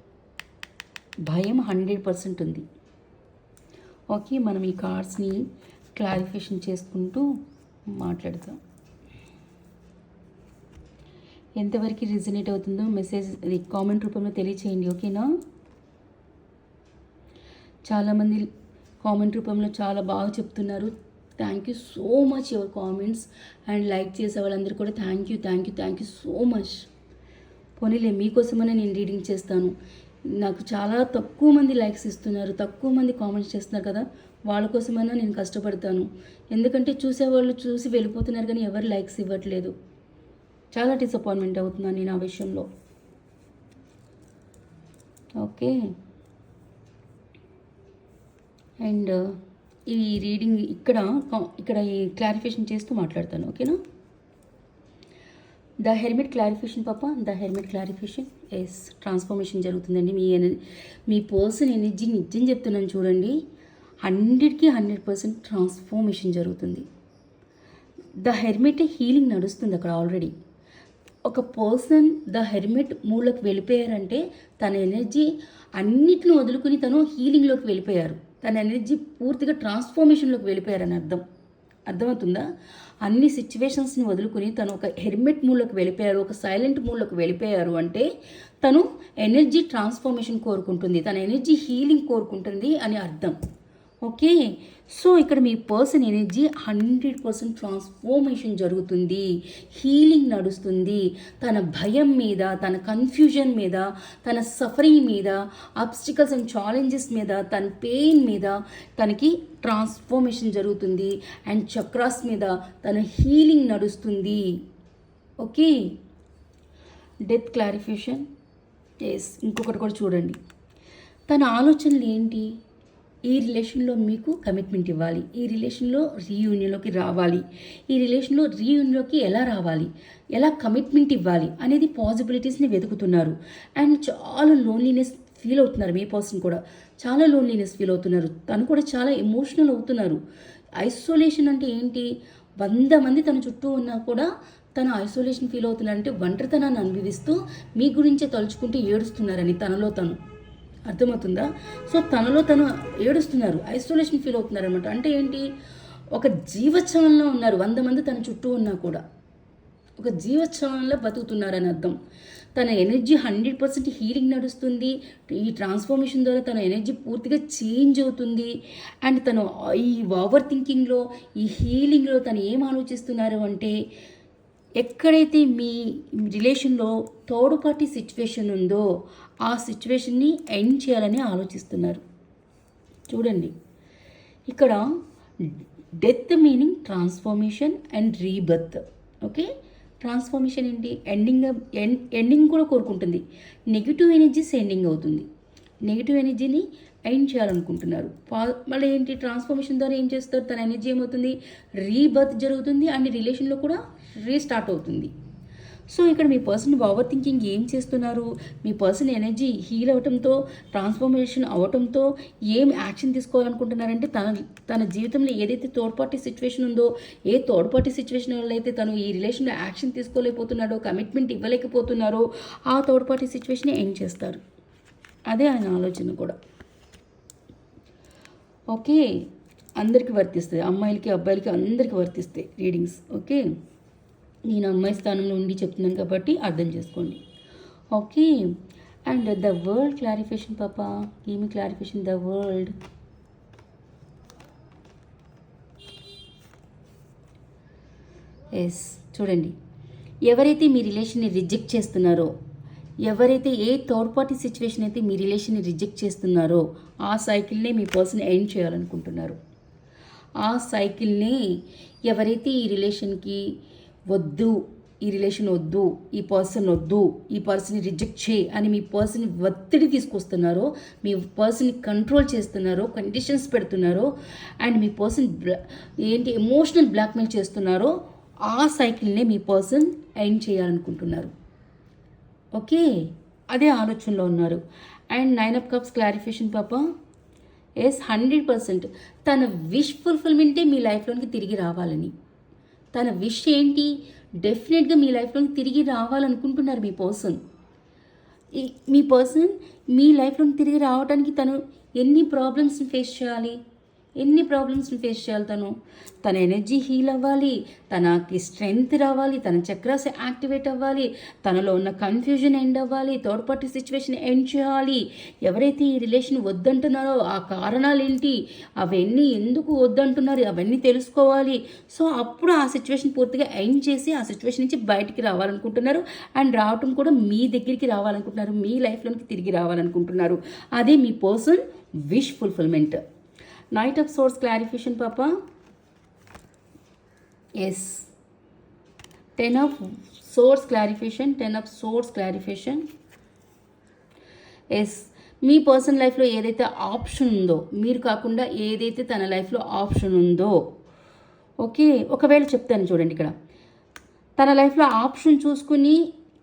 భయం 100% ఉంది. ఓకే, మనం ఈ కార్డ్స్ని క్లారిఫికేషన్ చేసుకుంటూ మాట్లాడతాం. ఎంతవరకు రిజనేట్ అవుతుందో మెసేజ్ కామెంట్ రూపంలో తెలియచేయండి. ఓకేనా? చాలామంది కామెంట్ రూపంలో చాలా బాగా చెప్తున్నారు. Thank you so much your comments and like చేసే వాళ్ళందరూ కూడా థ్యాంక్ యూ సో మచ్. పోనీలే, మీకోసమనే నేను రీడింగ్ చేస్తాను. నాకు చాలా తక్కువ మంది లైక్స్ ఇస్తున్నారు, తక్కువ మంది కామెంట్స్ చేస్తున్నారు కదా, వాళ్ళ కోసమైనా నేను కష్టపడతాను. ఎందుకంటే చూసేవాళ్ళు చూసి వెళ్ళిపోతున్నారు కానీ ఎవరు లైక్స్ ఇవ్వట్లేదు. చాలా డిసప్పాయింట్మెంట్ అవుతున్నాను నేను ఆ విషయంలో. ఓకే. అండ్ ఈ రీడింగ్ ఇక్కడ ఈ క్లారిఫికేషన్ చేస్తూ మాట్లాడతాను. ఓకేనా? ద హెర్మిట్ క్లారిఫికేషన్ పాప. The hermit clarification. Yes, transformation జరుగుతుందండి. మీ పర్సన్ ఎనర్జీ నిజం చెప్తున్నాను చూడండి, 100కి 100% ట్రాన్స్ఫర్మేషన్ జరుగుతుంది. ద హెర్మిట్ హీలింగ్ నడుస్తుంది అక్కడ ఆల్రెడీ. ఒక పర్సన్ ద హెర్మిట్ మూలకి వెళ్ళిపోయారంటే తన ఎనర్జీ అన్నిటిని వదులుకుని తను హీలింగ్లోకి వెళ్ళిపోయారు. తన ఎనర్జీ పూర్తిగా ట్రాన్స్ఫర్మేషన్లోకి వెళ్ళిపోయారని అర్థమవుతుందా? అన్ని సిచ్యువేషన్స్ని వదులుకుని తను ఒక హెర్మిట్ మూలకి వెళ్ళిపోయారు, ఒక సైలెంట్ మూలకి వెళ్ళిపోయారు అంటే తను ఎనర్జీ ట్రాన్స్ఫర్మేషన్ కోరుకుంటుంది, తన ఎనర్జీ హీలింగ్ కోరుకుంటుంది అని అర్థం. ఓకే. సో ఇక్కడ మీ పర్సన్ ఎనర్జీ 100% ట్రాన్స్ఫర్మేషన్ జరుగుతుంది, హీలింగ్ నడుస్తుంది. తన భయం మీద, తన కన్ఫ్యూజన్ మీద, తన సఫరింగ్ మీద, ఆబ్స్టికల్స్ అండ్ ఛాలెంజెస్ మీద, తన పెయిన్ మీద తనకి ట్రాన్స్ఫర్మేషన్ జరుగుతుంది. అండ్ చక్రాస్ మీద తన హీలింగ్ నడుస్తుంది. ఓకే. Death clarification. ఎస్, ఇంకొకటి కూడా చూడండి. తన ఆలోచనలు ఏంటి? ఈ రిలేషన్లో మీకు కమిట్మెంట్ ఇవ్వాలి, ఈ రిలేషన్లో రీయూనియన్లోకి రావాలి, ఈ రిలేషన్లో రీయూనియన్లోకి ఎలా రావాలి, ఎలా కమిట్మెంట్ ఇవ్వాలి అనేది పాసిబిలిటీస్ని వెతుకుతున్నారు. అండ్ చాలా లోన్లీనెస్ ఫీల్ అవుతున్నారు. మీ పర్సన్ కూడా చాలా లోన్లీనెస్ ఫీల్ అవుతున్నారు. తను కూడా చాలా ఎమోషనల్ అవుతున్నారు. ఐసోలేషన్ అంటే ఏంటి? 100 మంది తన చుట్టూ ఉన్నా కూడా తను ఐసోలేషన్ ఫీల్ అవుతున్నారంటే ఒంటరితనాన్ని అనుభవిస్తూ మీ గురించే తలుచుకుంటూ ఏడుస్తున్నారని తనలో తను. అర్థమవుతుందా? సో తనలో తను ఏడుస్తున్నారు, ఐసోలేషన్ ఫీల్ అవుతున్నారు అనమాట. అంటే ఏంటి? ఒక జీవోత్సవంలో ఉన్నారు. 100 మంది తన చుట్టూ ఉన్నా కూడా ఒక జీవోత్సవంలో బతుకుతున్నారని అర్థం. తన ఎనర్జీ 100% హీలింగ్ నడుస్తుంది. ఈ ట్రాన్స్ఫర్మేషన్ ద్వారా తన ఎనర్జీ పూర్తిగా చేంజ్ అవుతుంది. అండ్ తను ఈ ఓవర్ థింకింగ్లో, ఈ హీలింగ్లో తను ఏం ఆలోచిస్తున్నారు అంటే, ఎక్కడైతే మీ రిలేషన్లో థర్డ్ పార్టీ సిచ్యువేషన్ ఉందో ఆ సిచ్యువేషన్ని ఎండ్ చేయాలని ఆలోచిస్తున్నారు. చూడండి, ఇక్కడ death meaning transformation and rebirth. Okay. Transformation ఏంటి? ఎండింగ్ కూడా కోరుకుంటుంది. నెగిటివ్ ఎనర్జీస్ ఎండింగ్ అవుతుంది. నెగిటివ్ ఎనర్జీని ఎండ్ చేయాలనుకుంటున్నారు. మళ్ళీ ఏంటి? ట్రాన్స్ఫర్మేషన్ ద్వారా ఏం చేస్తారు? తన ఎనర్జీ ఏమవుతుంది? రీబర్త్ జరుగుతుంది అండ్ రిలేషన్లో కూడా రీస్టార్ట్ అవుతుంది. సో ఇక్కడ మీ పర్సన్ ఓవర్ థింకింగ్ ఏం చేస్తున్నారు? మీ పర్సన్ ఎనర్జీ హీల్ అవటంతో, ట్రాన్స్ఫర్మేషన్ అవటంతో ఏం యాక్షన్ తీసుకోవాలనుకుంటున్నారంటే తన జీవితంలో ఏదైతే థర్డ్ పార్టీ సిచ్యువేషన్ ఉందో, ఏ థర్డ్ పార్టీ సిచ్యువేషన్ వల్ల అయితే తను ఈ రిలేషన్లో యాక్షన్ తీసుకోలేకపోతున్నాడో, కమిట్మెంట్ ఇవ్వలేకపోతున్నారో ఆ థర్డ్ పార్టీ సిచ్యువేషన్ ఎండ్ చేస్తారు. అదే ఆయన ఆలోచన కూడా. ఓకే. అందరికీ వర్తిస్తుంది, అమ్మాయిలకి అబ్బాయిలకి అందరికీ వర్తిస్తాయి రీడింగ్స్. ఓకే. నేను అమ్మాయి స్థానంలో ఉండి చెప్తున్నాను కాబట్టి అర్థం చేసుకోండి. Okay. And the world clarification పాప. ఏమి క్లారిఫికేషన్? The world. ఎస్, చూడండి, ఎవరైతే మీ రిలేషన్ని రిజెక్ట్ చేస్తున్నారో, ఎవరైతే ఏ థర్డ్ పార్టీ సిచ్యువేషన్ అయితే మీ రిలేషన్ని రిజెక్ట్ చేస్తున్నారో ఆ సైకిల్నే మీ పర్సన్ ఎండ్ చేయాలనుకుంటున్నారు. ఆ సైకిల్ని ఎవరైతే ఈ రిలేషన్కి వద్దు, ఈ రిలేషన్ వద్దు, ఈ పర్సన్ వద్దు, ఈ పర్సన్ని రిజెక్ట్ చేయి అని మీ పర్సన్ ఒత్తిడి తీసుకొస్తున్నారో, మీ పర్సన్ని కంట్రోల్ చేస్తున్నారో, కండిషన్స్ పెడుతున్నారో, అండ్ మీ పర్సన్ ఎమోషనల్ బ్లాక్మెయిల్ చేస్తున్నారో ఆ సైకిల్నే మీ పర్సన్ ఎండ్ చేయాలనుకుంటున్నారు. ఓకే. అదే ఆలోచనలో ఉన్నారు. అండ్ 9 of Cups క్లారిఫికేషన్ పాప. ఎస్, 100% తన విష్ ఫుల్ఫిల్మెంటే మీ లైఫ్లోనికి తిరిగి రావాలని. తన విష్ ఏంటి? డెఫినెట్గా మీ లైఫ్లోకి తిరిగి రావాలనుకుంటున్నారు మీ పర్సన్. మీ పర్సన్ మీ లైఫ్లోకి తిరిగి రావడానికి తను ఎన్ని ప్రాబ్లమ్స్ని ఫేస్ చేయాలి? తన ఎనర్జీ హీల్ అవ్వాలి, తనకి స్ట్రెంగ్త్ రావాలి, తన చక్రాస్ యాక్టివేట్ అవ్వాలి, తనలో ఉన్న కన్ఫ్యూజన్ ఎండ్ అవ్వాలి, థర్డ్ పార్టీ సిచ్యువేషన్ ఎండ్ చేయాలి. ఎవరైతే ఈ రిలేషన్ వద్దంటున్నారో ఆ కారణాలు ఏంటి, అవన్నీ ఎందుకు వద్దంటున్నారు అవన్నీ తెలుసుకోవాలి. సో అప్పుడు ఆ సిచ్యువేషన్ పూర్తిగా ఎండ్ చేసి ఆ సిచ్యువేషన్ నుంచి బయటికి రావాలనుకుంటున్నారు. అండ్ రావటం కూడా మీ దగ్గరికి రావాలనుకుంటున్నారు, మీ లైఫ్లోకి తిరిగి రావాలనుకుంటున్నారు. అదే మీ person wish fulfilment. Knight of swords clarification పాప. Yes, 10 of swords clarification, 10 of swords clarification. Yes, మీ పర్సనల్ లైఫ్లో ఏదైతే ఆప్షన్ ఉందో, మీరు కాకుండా ఏదైతే తన లైఫ్లో ఆప్షన్ ఉందో, ఓకే, ఒకవేళ చెప్తాను చూడండి ఇక్కడ, తన లైఫ్లో ఆప్షన్ చూసుకుని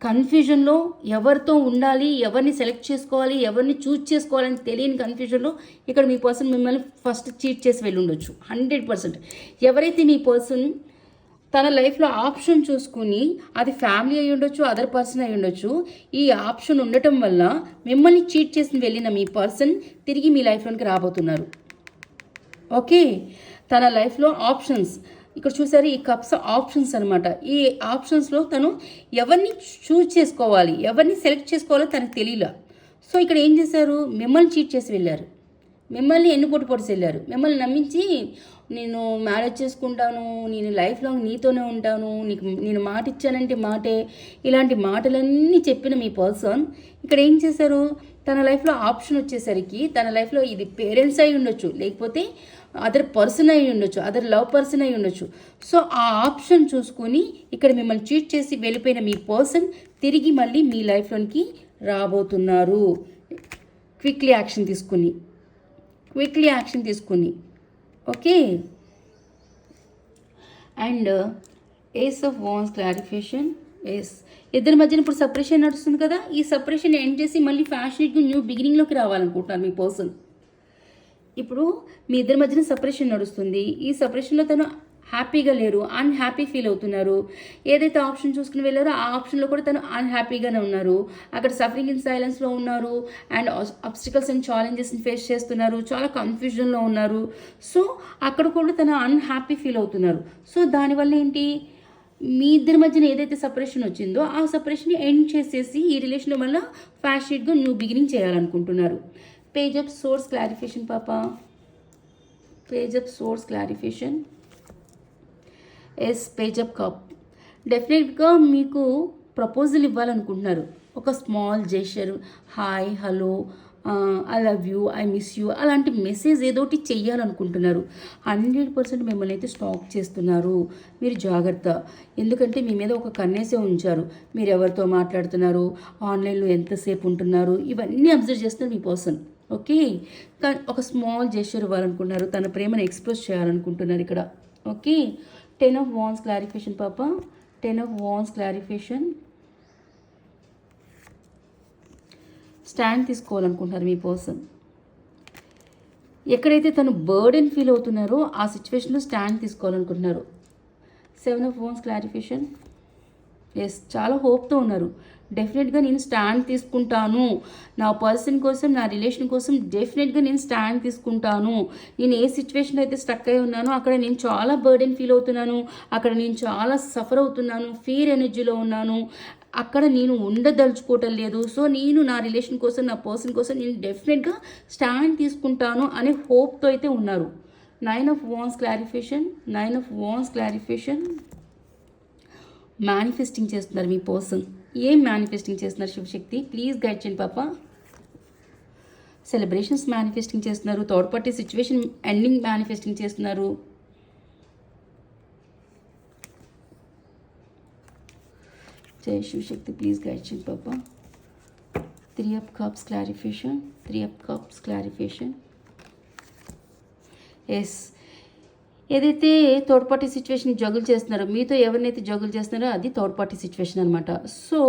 కన్ఫ్యూజన్లో ఎవరితో ఉండాలి, ఎవరిని సెలెక్ట్ చేసుకోవాలి, ఎవరిని చూజ్ చేసుకోవాలని తెలియని కన్ఫ్యూజన్లో ఇక్కడ మీ పర్సన్ మిమ్మల్ని ఫస్ట్ చీట్ చేసి వెళ్ళి ఉండొచ్చు 100%. ఎవరైతే మీ పర్సన్ తన లైఫ్లో ఆప్షన్ చూసుకుని, అది ఫ్యామిలీ అయి ఉండొచ్చు, అదర్ పర్సన్ అయి ఉండొచ్చు, ఈ ఆప్షన్ ఉండటం వల్ల మిమ్మల్ని చీట్ చేసి వెళ్ళిన మీ పర్సన్ తిరిగి మీ లైఫ్లోనికి రాబోతున్నారు. ఓకే, తన లైఫ్లో ఆప్షన్స్ ఇక్కడ చూసారు, ఈ కప్స్ ఆప్షన్స్ అనమాట. ఈ ఆప్షన్స్లో తను ఎవరిని చూజ్ చేసుకోవాలి, ఎవరిని సెలెక్ట్ చేసుకోవాలో తనకు తెలియలా. సో ఇక్కడ ఏం చేశారు, మిమ్మల్ని చీట్ చేసి వెళ్ళారు, మిమ్మల్ని ఎన్నుపోటు పొడిసి వెళ్ళారు, మిమ్మల్ని నమ్మించి నేను మ్యారేజ్ చేసుకుంటాను, నేను లైఫ్ లాంగ్ నీతోనే ఉంటాను, నేను మాట ఇచ్చానంటే మాటే, ఇలాంటి మాటలన్నీ చెప్పిన మీ పర్సన్ ఇక్కడ ఏం చేశారు, తన లైఫ్లో ఆప్షన్ వచ్చేసరికి తన లైఫ్లో ఇది పేరెంట్స్ అయి ఉండొచ్చు, లేకపోతే అదర్ పర్సన్ అయి ఉండొచ్చు, అదర్ లవ్ పర్సన్ అయి ఉండొచ్చు. సో ఆ ఆప్షన్ చూసుకొని ఇక్కడ మిమ్మల్ని చీట్ చేసి వెళ్ళిపోయిన మీ పర్సన్ తిరిగి మళ్ళీ మీ లైఫ్లోనికి రాబోతున్నారు. క్విక్లీ యాక్షన్ తీసుకుని okay. And ace of wands clarification. Yes, ఇద్దరి మధ్యన ఇప్పుడు సపరేషన్ నడుస్తుంది కదా, ఈ సపరేషన్ ఎండ్ చేసి మళ్ళీ ఫ్యాషన్కి న్యూ బిగినింగ్లోకి రావాలనుకుంటున్నారు మీ పర్సన్. ఇప్పుడు మీ ఇద్దరి మధ్యన సపరేషన్ నడుస్తుంది, ఈ సపరేషన్లో తను హ్యాపీగా లేరు, అన్హ్యాపీ ఫీల్ అవుతున్నారు. ఏదైతే ఆప్షన్ చూసుకుని వెళ్ళారో ఆ ఆప్షన్లో కూడా తను అన్హ్యాపీగానే ఉన్నారు. అక్కడ సఫరింగ్ ఇన్ సైలెన్స్లో ఉన్నారు అండ్ అబ్స్టికల్స్ అండ్ ఛాలెంజెస్ని ఫేస్ చేస్తున్నారు, చాలా కన్ఫ్యూజన్లో ఉన్నారు. సో అక్కడ కూడా తను అన్హ్యాపీ ఫీల్ అవుతున్నారు. సో దానివల్ల ఏంటి, మీ ఇద్దరి మధ్యన ఏదైతే సపరేషన్ వచ్చిందో ఆ సపరేషన్ ఎండ్ చేసేసి ఈ రిలేషన్లో మళ్ళీ ఫ్యాషన్గా న్యూ బిగినింగ్ చేయాలనుకుంటున్నారు. పేజ్ ఆఫ్ సోర్స్ క్లారిఫికేషన్ పాప. Page of swords clarification. Yes, page of cup. డెఫినెట్గా మీకు ప్రపోజల్ ఇవ్వాలనుకుంటున్నారు. ఒక small gesture, hi, hello, I love you, I miss you, అలాంటి మెసేజ్ ఏదోటి చెయ్యాలనుకుంటున్నారు. 100% మిమ్మల్ని అయితే స్టాక్ చేస్తున్నారు. మీరు జాగ్రత్త, ఎందుకంటే మీ మీద ఒక కన్నేసే ఉంచారు. మీరు ఎవరితో మాట్లాడుతున్నారు, ఆన్లైన్లో ఎంతసేపు ఉంటున్నారు, ఇవన్నీ అబ్జర్వ్ చేస్తున్నారు మీ పర్సన్. ఓకే, ఒక స్మాల్ జెస్చర్ ఇవ్వాలనుకుంటున్నారు, తన ప్రేమను ఎక్స్ప్రెస్ చేయాలనుకుంటున్నారు ఇక్కడ. ఓకే, 10 ఆఫ్ వాన్స్ క్లారిఫికేషన్ పాప. 10 ఆఫ్ వాన్స్ క్లారిఫికేషన్. స్టాండ్ తీసుకోవాలనుకుంటున్నారు మీ పర్సన్. ఎక్కడైతే తను బర్డెన్ ఫీల్ అవుతున్నారో ఆ సిచ్యువేషన్లో స్టాండ్ తీసుకోవాలనుకుంటున్నారు. 7 ఆఫ్ వాన్స్ క్లారిఫికేషన్. ఎస్, చాలా హోప్తో ఉన్నారు. డెఫినెట్గా నేను స్టాండ్ తీసుకుంటాను, నా పర్సన్ కోసం, నా రిలేషన్ కోసం డెఫినెట్గా నేను స్టాండ్ తీసుకుంటాను. నేను ఏ సిచ్యువేషన్లో అయితే స్టక్ అయి ఉన్నానో అక్కడ నేను చాలా బర్డెన్ ఫీల్ అవుతున్నాను, అక్కడ నేను చాలా సఫర్ అవుతున్నాను, ఫియర్ ఎనర్జీలో ఉన్నాను, అక్కడ నేను ఉండదలుచుకోవటం లేదు. సో నేను నా రిలేషన్ కోసం, నా పర్సన్ కోసం నేను డెఫినెట్గా స్టాండ్ తీసుకుంటాను అనే హోప్తో అయితే ఉన్నారు. 9 of wands clarification. 9 of wands clarification. Manifesting చేస్తున్నారు మీ పర్సన్. ఏం మేనిఫెస్టింగ్ చేస్తున్నారు శివశక్తి, ప్లీజ్ గైడ్ చేయండి పాప. సెలబ్రేషన్స్ మేనిఫెస్టింగ్ చేస్తున్నారు, third party situation ending manifesting చేస్తున్నారు. జై శివశక్తి, ప్లీజ్ గైడ్ చేయండి పాప. 3 of cups clarification. 3 of cups clarification. Yes, ఏదైతే థర్డ్ పార్టీ సిచ్యువేషన్ జగుల్ చేస్తున్నారో, మీతో ఎవరినైతే జగుల్ చేస్తున్నారో అది థర్డ్ పార్టీ సిచ్యువేషన్ అనమాట. సో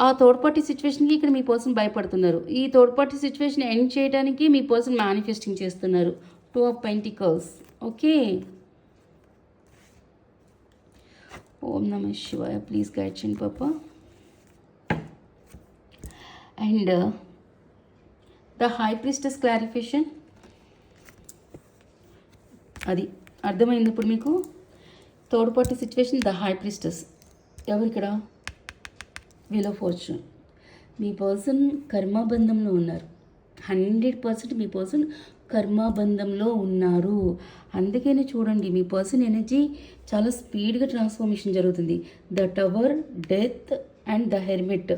ఆ థర్డ్ పార్టీ సిచ్యువేషన్కి ఇక్కడ మీ పర్సన్ భయపడుతున్నారు. ఈ థర్డ్ పార్టీ సిచ్యువేషన్ ఎండ్ చేయడానికి మీ పర్సన్ మేనిఫెస్టింగ్ చేస్తున్నారు. 2 ఆఫ్ పెంటికల్స్. ఓకే, ఓం నమః శివాయ, ప్లీజ్ గైడ్ చేయండి పాప. And the high priestess clarification. అది అర్థమైంది ఇప్పుడు మీకు. Third party situation, the high priestess. ఎవరు ఇక్కడ, వీల్ ఆఫ్ ఫార్చ్యూన్. మీ పర్సన్ కర్మబంధంలో ఉన్నారు. 100% మీ పర్సన్ కర్మబంధంలో ఉన్నారు. అందుకనే చూడండి మీ పర్సన్ ఎనర్జీ చాలా స్పీడ్గా ట్రాన్స్ఫర్మేషన్ జరుగుతుంది. The tower, death and the hermit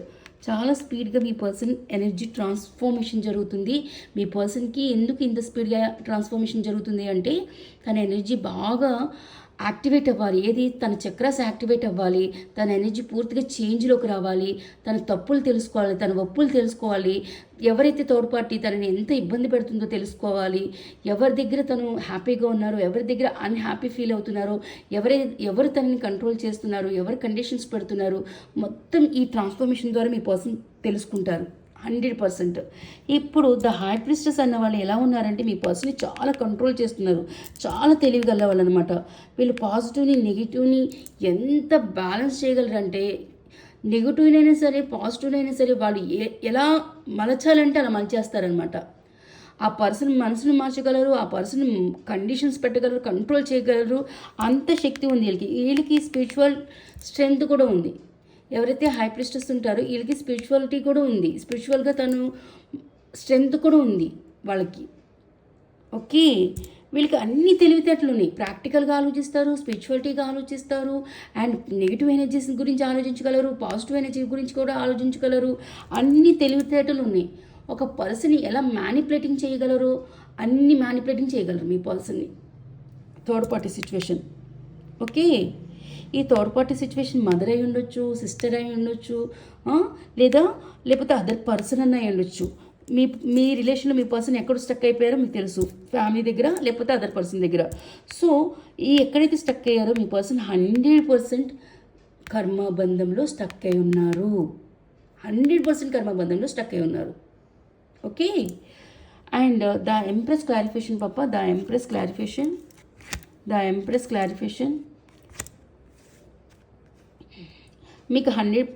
చాలా స్పీడ్గా మీ పర్సన్ ఎనర్జీ ట్రాన్స్ఫర్మేషన్ జరుగుతుంది. మీ పర్సన్కి ఎందుకు ఇంత స్పీడ్గా ట్రాన్స్ఫర్మేషన్ జరుగుతుంది అంటే తన ఎనర్జీ బాగా యాక్టివేట్ అవ్వాలి. ఏది తన చక్రాస్ యాక్టివేట్ అవ్వాలి, తన ఎనర్జీ పూర్తిగా చేంజ్లోకి రావాలి, తన తప్పులు తెలుసుకోవాలి, తన ఒప్పులు తెలుసుకోవాలి, ఎవరైతే థర్డ్ పార్టీ తనని ఎంత ఇబ్బంది పెడుతుందో తెలుసుకోవాలి, ఎవరి దగ్గర తను హ్యాపీగా ఉన్నారో, ఎవరి దగ్గర అన్హ్యాపీ ఫీల్ అవుతున్నారో, ఎవరు తనని కంట్రోల్ చేస్తున్నారు, ఎవరు కండిషన్స్ పెడుతున్నారు, మొత్తం ఈ ట్రాన్స్ఫర్మేషన్ ద్వారా మీ పర్సన్ తెలుసుకుంటారు 100%. ఇప్పుడు ద హై ప్రిస్టెస్ అన్న వాళ్ళు ఎలా ఉన్నారంటే మీ పర్సన్ని చాలా కంట్రోల్ చేస్తున్నారు, చాలా తెలివిగల వాళ్ళు అనమాట. వీళ్ళు పాజిటివ్ని నెగిటివ్ని ఎంత బ్యాలెన్స్ చేయగలరంటే నెగిటివ్నైనా సరే పాజిటివ్నైనా సరే వాళ్ళు ఎలా మలచాలంటే అలా మలచేస్తారనమాట. ఆ పర్సన్ మనసును మార్చగలరు, ఆ పర్సన్ కండిషన్స్ పెట్టగలరు, కంట్రోల్ చేయగలరు. అంత శక్తి ఉంది వీళ్ళకి స్పిరిచువల్ స్ట్రెంగ్త్ కూడా ఉంది. ఎవరైతే హై ప్రిస్టెస్ ఉంటారో వీళ్ళకి స్పిరిచువాలిటీ కూడా ఉంది, స్పిరిచువల్గా తను స్ట్రెంగ్త్ కూడా ఉంది వాళ్ళకి. ఓకే, వీళ్ళకి అన్ని తెలివితేటలు ఉన్నాయి. ప్రాక్టికల్గా ఆలోచిస్తారు, స్పిరిచువాలిటీగా ఆలోచిస్తారు, అండ్ నెగిటివ్ ఎనర్జీస్ గురించి ఆలోచించగలరు, పాజిటివ్ ఎనర్జీ గురించి కూడా ఆలోచించగలరు. అన్ని తెలివితేటలు ఉన్నాయి. ఒక పర్సన్ని ఎలా మ్యానిపులేటింగ్ చేయగలరు, అన్ని మ్యానిపులేటింగ్ చేయగలరు మీ పర్సన్ని. Third party situation. ఓకే, ఈ థర్డ్ పార్టీ సిచ్యువేషన్ మదర్ అయి ఉండొచ్చు, సిస్టర్ అయి ఉండొచ్చు, లేకపోతే అదర్ పర్సన్ అన్న అయి ఉండొచ్చు. మీ రిలేషన్లో మీ పర్సన్ ఎక్కడ స్టక్ అయిపోయారో మీకు తెలుసు, ఫ్యామిలీ దగ్గర లేకపోతే అదర్ పర్సన్ దగ్గర. సో ఎక్కడైతే స్టక్ అయ్యారో మీ పర్సన్ 100% కర్మబంధంలో స్టక్ అయి ఉన్నారు, 100% కర్మబంధంలో స్టక్ అయి ఉన్నారు. Okay, and the empress clarification పాప, ద ఎంప్రెస్ క్లారిఫికేషన్ మీకు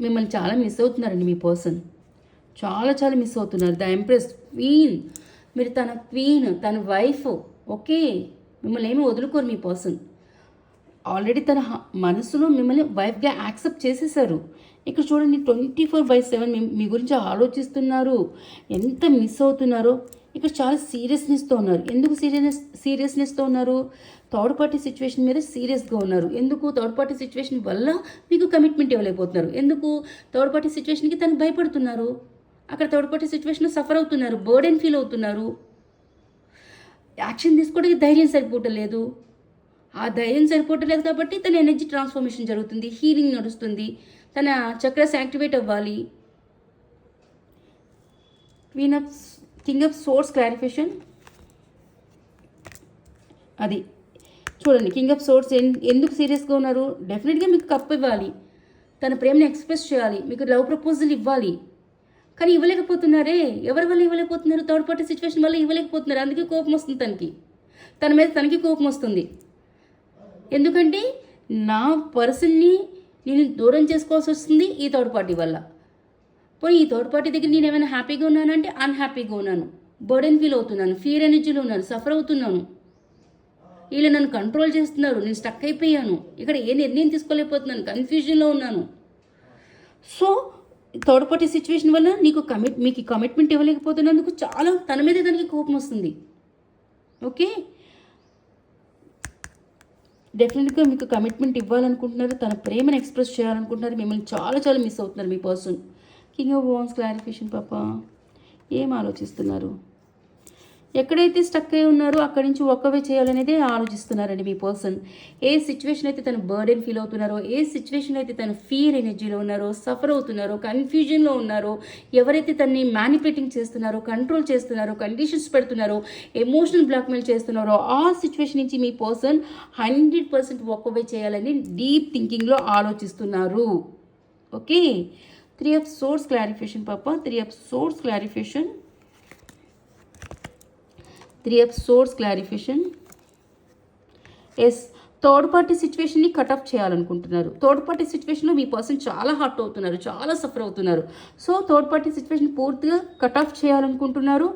మిమ్మల్ని చాలా మిస్ అవుతున్నారండి మీ పర్సన్, చాలా మిస్ అవుతున్నారు. ద ఎంప్రెస్ క్వీన్, మీరు తన క్వీన్, తన వైఫ్. ఓకే, మిమ్మల్ని ఏమీ వదులుకోరు మీ పర్సన్. ఆల్రెడీ తన మనసులో మిమ్మల్ని వైఫ్గా యాక్సెప్ట్ చేసేసారు. ఇక్కడ చూడండి 24/7 మీ గురించి ఆలోచిస్తున్నారు, ఎంత మిస్ అవుతున్నారో. ఇక్కడ చాలా సీరియస్నెస్తో ఉన్నారు. ఎందుకు సీరియస్నెస్తో ఉన్నారు? థర్డ్ పార్టీ సిచ్యువేషన్ మీద సీరియస్గా ఉన్నారు. ఎందుకు? థర్డ్ పార్టీ సిచ్యువేషన్ వల్ల మీకు కమిట్మెంట్ ఇవ్వలేకపోతున్నారు. ఎందుకు? థర్డ్ పార్టీ సిచ్యువేషన్కి తను భయపడుతున్నారు. అక్కడ థర్డ్ పార్టీ సిచ్యువేషన్లో సఫర్ అవుతున్నారు, బర్డెన్ ఫీల్ అవుతున్నారు. యాక్షన్ తీసుకోవడానికి ధైర్యం సరిపోవట్లేదు. ఆ ధైర్యం సరిపోవట్లేదు కాబట్టి తన ఎనర్జీ ట్రాన్స్ఫర్మేషన్ జరుగుతుంది, హీలింగ్ నడుస్తుంది, తన చక్రస్ యాక్టివేట్ అవ్వాలి. కింగ్ ఆఫ్ సోర్స్ క్లారిఫికేషన్ అది చూడండి. కింగ్ ఆఫ్ సోర్స్ ఎందుకు సీరియస్గా ఉన్నారు? డెఫినెట్గా మీకు కప్ ఇవ్వాలి, తన ప్రేమను ఎక్స్ప్రెస్ చేయాలి, మీకు లవ్ ప్రపోజల్ ఇవ్వాలి. కానీ ఇవ్వలేకపోతున్నారే. ఎవరి వల్ల ఇవ్వలేకపోతున్నారు? థర్డ్ పార్టీ సిచ్యువేషన్ వల్ల ఇవ్వలేకపోతున్నారు. అందుకే కోపం వస్తుంది తన మీద తనకి కోపం వస్తుంది. ఎందుకంటే నా పర్సన్ని నేను దూరం చేసుకోవాల్సి వస్తుంది ఈ థర్డ్ పార్టీ వల్ల. పోనీ ఈ థర్డ్ పార్టీ దగ్గర నేను ఏమైనా హ్యాపీగా ఉన్నానంటే అన్హ్యాపీగా ఉన్నాను, బర్డెన్ ఫీల్ అవుతున్నాను, ఫియర్ ఎనర్జీలో ఉన్నాను, సఫర్ అవుతున్నాను. వీళ్ళు నన్ను కంట్రోల్ చేస్తున్నారు, నేను స్టక్ అయిపోయాను, ఇక్కడ ఏ నిర్ణయం తీసుకోలేకపోతున్నాను, కన్ఫ్యూజన్లో ఉన్నాను. సో థర్డ్ పార్టీ సిచ్యువేషన్ వల్ల మీకు కమిట్మెంట్ ఇవ్వలేకపోతున్నందుకు చాలా తన మీదే దానికి కోపం వస్తుంది. ఓకే, డెఫినెట్గా మీకు కమిట్మెంట్ ఇవ్వాలనుకుంటున్నారు, తన ప్రేమను ఎక్స్ప్రెస్ చేయాలనుకుంటున్నారు. మిమ్మల్ని చాలా మిస్ అవుతున్నారు మీ person. King of wands clarification పాప, ఏం ఆలోచిస్తున్నారు? ఎక్కడైతే స్టక్ అయి ఉన్నారో అక్కడి నుంచి ఒక్కవే చేయాలనేదే ఆలోచిస్తున్నారండి మీ పర్సన్. ఏ సిచ్యువేషన్ అయితే తను బర్డెన్ ఫీల్ అవుతున్నారో, ఏ సిచ్యువేషన్ అయితే తను ఫియర్ ఎనర్జీలో ఉన్నారో, సఫర్ అవుతున్నారో, కన్ఫ్యూజన్లో ఉన్నారో, ఎవరైతే తనని మ్యానిపులేటింగ్ చేస్తున్నారో, కంట్రోల్ చేస్తున్నారో, కండిషన్స్ పెడుతున్నారో, ఎమోషనల్ బ్లాక్మెయిల్ చేస్తున్నారో, ఆ సిచ్యువేషన్ నుంచి మీ పర్సన్ 100% ఒక్కవే చేయాలని డీప్ థింకింగ్లో ఆలోచిస్తున్నారు. ఓకే, 3 of Swords clarification పాప, 3 of Swords clarification, 3 of Swords clarification. ఎస్, థర్డ్ పార్టీ సిచ్యువేషన్ని కట్ ఆఫ్ చేయాలనుకుంటున్నారు. థర్డ్ పార్టీ సిచ్యువేషన్లో మీ పర్సన్ చాలా హర్ట్ అవుతున్నారు, చాలా సఫర్ అవుతున్నారు. సో థర్డ్ పార్టీ సిచ్యువేషన్ పూర్తిగా కట్ ఆఫ్ చేయాలనుకుంటున్నారు.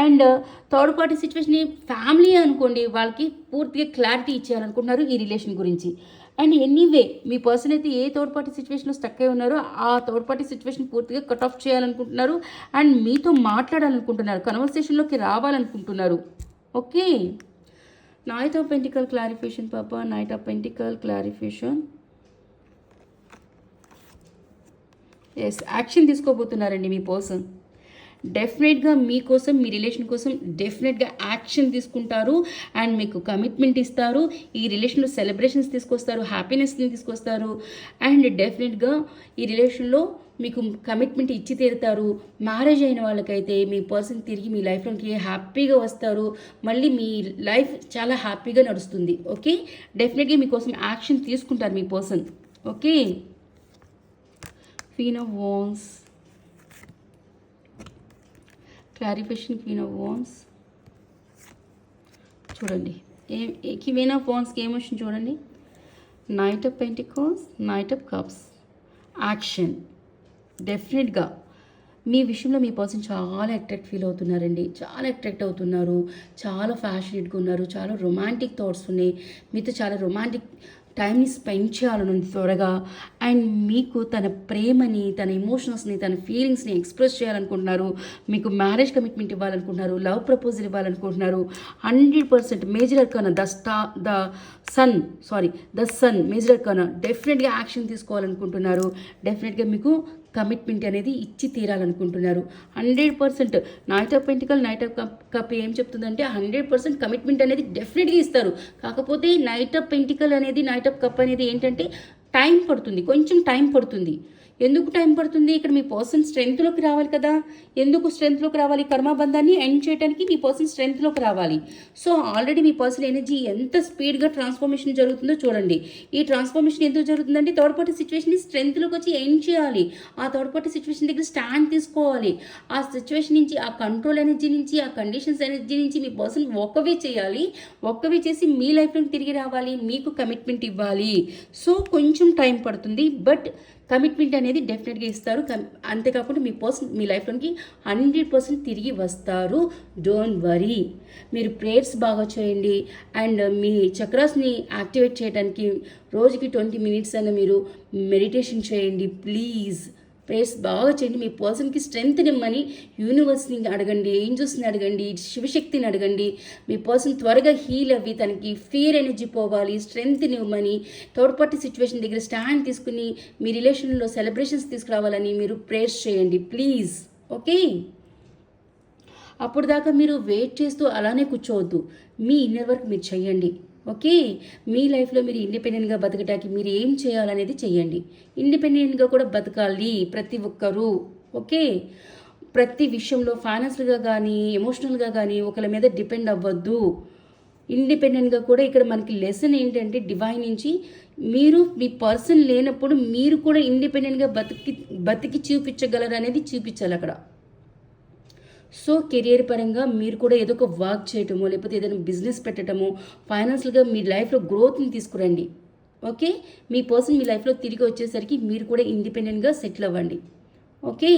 అండ్ థర్డ్ పార్టీ సిచ్యువేషన్ని ఫ్యామిలీ అనుకోండి, వాళ్ళకి పూర్తిగా క్లారిటీ ఇచ్చేయాలనుకుంటున్నారు ఈ రిలేషన్ గురించి. అండ్ ఎనీవే మీ పర్సన్ అయితే ఏ థర్డ్ పార్టీ సిచ్యువేషన్లో స్టక్ అయి ఉన్నారో ఆ థర్డ్ పార్టీ సిచ్యువేషన్ పూర్తిగా కట్ ఆఫ్ చేయాలనుకుంటున్నారు. అండ్ మీతో మాట్లాడాలనుకుంటున్నారు, కన్వర్సేషన్లోకి రావాలనుకుంటున్నారు. Okay, knight of pentacle clarification పాప, knight of pentacle clarification. Yes, action తీసుకోబోతున్నారండి మీ పర్సన్. డెఫినెట్గా మీకోసం, మీ రిలేషన్ కోసం డెఫినెట్గా యాక్షన్ తీసుకుంటారు అండ్ మీకు కమిట్మెంట్ ఇస్తారు. ఈ రిలేషన్లో సెలబ్రేషన్స్ తీసుకొస్తారు, హ్యాపీనెస్ని తీసుకొస్తారు అండ్ డెఫినెట్గా ఈ రిలేషన్లో మీకు కమిట్మెంట్ ఇచ్చి తీరుతారు. మ్యారేజ్ అయిన వాళ్ళకైతే మీ పర్సన్ తిరిగి మీ లైఫ్లోకి హ్యాపీగా వస్తారు. మళ్ళీ మీ లైఫ్ చాలా హ్యాపీగా నడుస్తుంది. ఓకే, డెఫినెట్గా మీకోసం యాక్షన్ తీసుకుంటారు మీ person. Okay, queen of wands, clarification, queen of wands చూడండి. క్వీన్ ఆఫ్ వాన్స్కి ఏమొచ్చింది చూడండి. Knight of pentacles, knight of cups, action. డెఫినెట్గా మీ విషయంలో మీ పర్సన్ చాలా అట్రాక్ట్ ఫీల్ అవుతున్నారండి, చాలా అట్రాక్ట్ అవుతున్నారు, చాలా ఫ్యాషనేట్గా ఉన్నారు, చాలా రొమాంటిక్ థాట్స్ ఉన్నాయి, మీతో చాలా రొమాంటిక్ టైంని స్పెండ్ చేయాలనుంది త్వరగా. అండ్ మీకు తన ప్రేమని, తన ఎమోషనల్స్ని, తన ఫీలింగ్స్ని ఎక్స్ప్రెస్ చేయాలనుకుంటున్నారు. మీకు మ్యారేజ్ కమిట్మెంట్ ఇవ్వాలనుకుంటున్నారు, లవ్ ప్రపోజల్ ఇవ్వాలనుకుంటున్నారు. 100% major arcana the sun major arcana డెఫినెట్గా యాక్షన్ తీసుకోవాలనుకుంటున్నారు. డెఫినెట్గా మీకు కమిట్మెంట్ అనేది ఇచ్చి తీరాలనుకుంటున్నారు. 100% knight of pentacle, knight of cup ఏం చెప్తుందంటే 100% కమిట్మెంట్ అనేది డెఫినెట్గా ఇస్తారు. కాకపోతే నైట్ ఆఫ్ పెంటికల్ అనేది, నైట్ ఆఫ్ కప్ అనేది ఏంటంటే టైం పడుతుంది, కొంచెం టైం పడుతుంది. ఎందుకు టైం పడుతుంది? ఇక్కడ మీ పర్సన్ స్ట్రెంగ్త్లోకి రావాలి కదా. ఎందుకు స్ట్రెంగ్త్లోకి రావాలి? కర్మబంధాన్ని ఎండ్ చేయడానికి మీ పర్సన్ స్ట్రెంగ్త్లోకి రావాలి. సో ఆల్రెడీ మీ పర్సన్ ఎనర్జీ ఎంత స్పీడ్గా ట్రాన్స్ఫర్మేషన్ జరుగుతుందో చూడండి. ఈ ట్రాన్స్ఫర్మేషన్ ఎందుకు జరుగుతుందంటే థర్డ్ పార్టీ సిచ్యువేషన్ని స్ట్రెంగ్త్లోకి వచ్చి ఎండ్ చేయాలి. ఆ థర్డ్ పార్టీ సిచ్యువేషన్ దగ్గర స్టాండ్ తీసుకోవాలి. ఆ సిచ్యువేషన్ నుంచి, ఆ కంట్రోల్ ఎనర్జీ నుంచి, ఆ కండిషన్స్ ఎనర్జీ నుంచి మీ పర్సన్ ఒక్కవే చేయాలి. ఒక్కవే చేసి మీ లైఫ్లోకి తిరిగి రావాలి, మీకు కమిట్మెంట్ ఇవ్వాలి. సో కొంచెం టైం పడుతుంది, బట్ కమిట్మెంట్ అనేది డెఫినెట్గా ఇస్తారు. అంతేకాకుండా మీ పర్సన్ మీ లైఫ్లోకి 100% తిరిగి వస్తారు. Don't worry. మీరు ప్రేయర్స్ బాగా చేయండి అండ్ మీ చక్రాస్ని యాక్టివేట్ చేయడానికి రోజుకి 20 minutes అయినా మీరు మెడిటేషన్ చేయండి ప్లీజ్. ప్రేయర్స్ బాగా చేయండి. మీ పర్సన్కి స్ట్రెంగ్త్ నిమ్మని యూనివర్స్ని అడగండి, ఏంజల్స్ని అడగండి, శివశక్తిని అడగండి. మీ పర్సన్ త్వరగా హీల్ అవ్వి తనకి ఫియర్ ఎనర్జీ పోవాలి, స్ట్రెంగ్త్ నిమ్మని, థర్డ్ పార్టీ సిచ్యువేషన్ దగ్గర స్టాండ్ తీసుకుని మీ రిలేషన్లో సెలబ్రేషన్స్ తీసుకురావాలని మీరు ప్రేయర్స్ చేయండి ప్లీజ్. ఓకే, అప్పుడు దాకా మీరు వెయిట్ చేస్తూ అలానే కూర్చోవద్దు. మీ ఇన్నర్ వర్క్ మీరు చేయండి. ఓకే, మీ లైఫ్లో మీరు ఇండిపెండెంట్గా బతకటానికి మీరు ఏం చేయాలనేది చేయండి. ఇండిపెండెంట్గా కూడా బతకాలి ప్రతి ఒక్కరూ. ఓకే, ప్రతి విషయంలో ఫైనాన్షియల్గా కానీ, ఎమోషనల్గా కానీ ఒకరి మీద డిపెండ్ అవ్వద్దు. ఇండిపెండెంట్గా కూడా ఇక్కడ మనకి లెసన్ ఏంటంటే డివైన్ నుంచి, మీరు మీ పర్సన్ లేనప్పుడు మీరు కూడా ఇండిపెండెంట్గా బతికి చూపించగలరు అనేది చూపించాలి అక్కడ. సో కెరియర్ పరంగా మీరు కూడా ఏదో ఒక వర్క్ చేయటమో, లేకపోతే ఏదైనా బిజినెస్ పెట్టడమో, ఫైనాన్షియల్గా మీ లైఫ్లో గ్రోత్ని తీసుకురండి. ఓకే, మీ పర్సన్ మీ లైఫ్లో తిరిగి వచ్చేసరికి మీరు కూడా ఇండిపెండెంట్గా సెటిల్ అవ్వండి. ఓకే.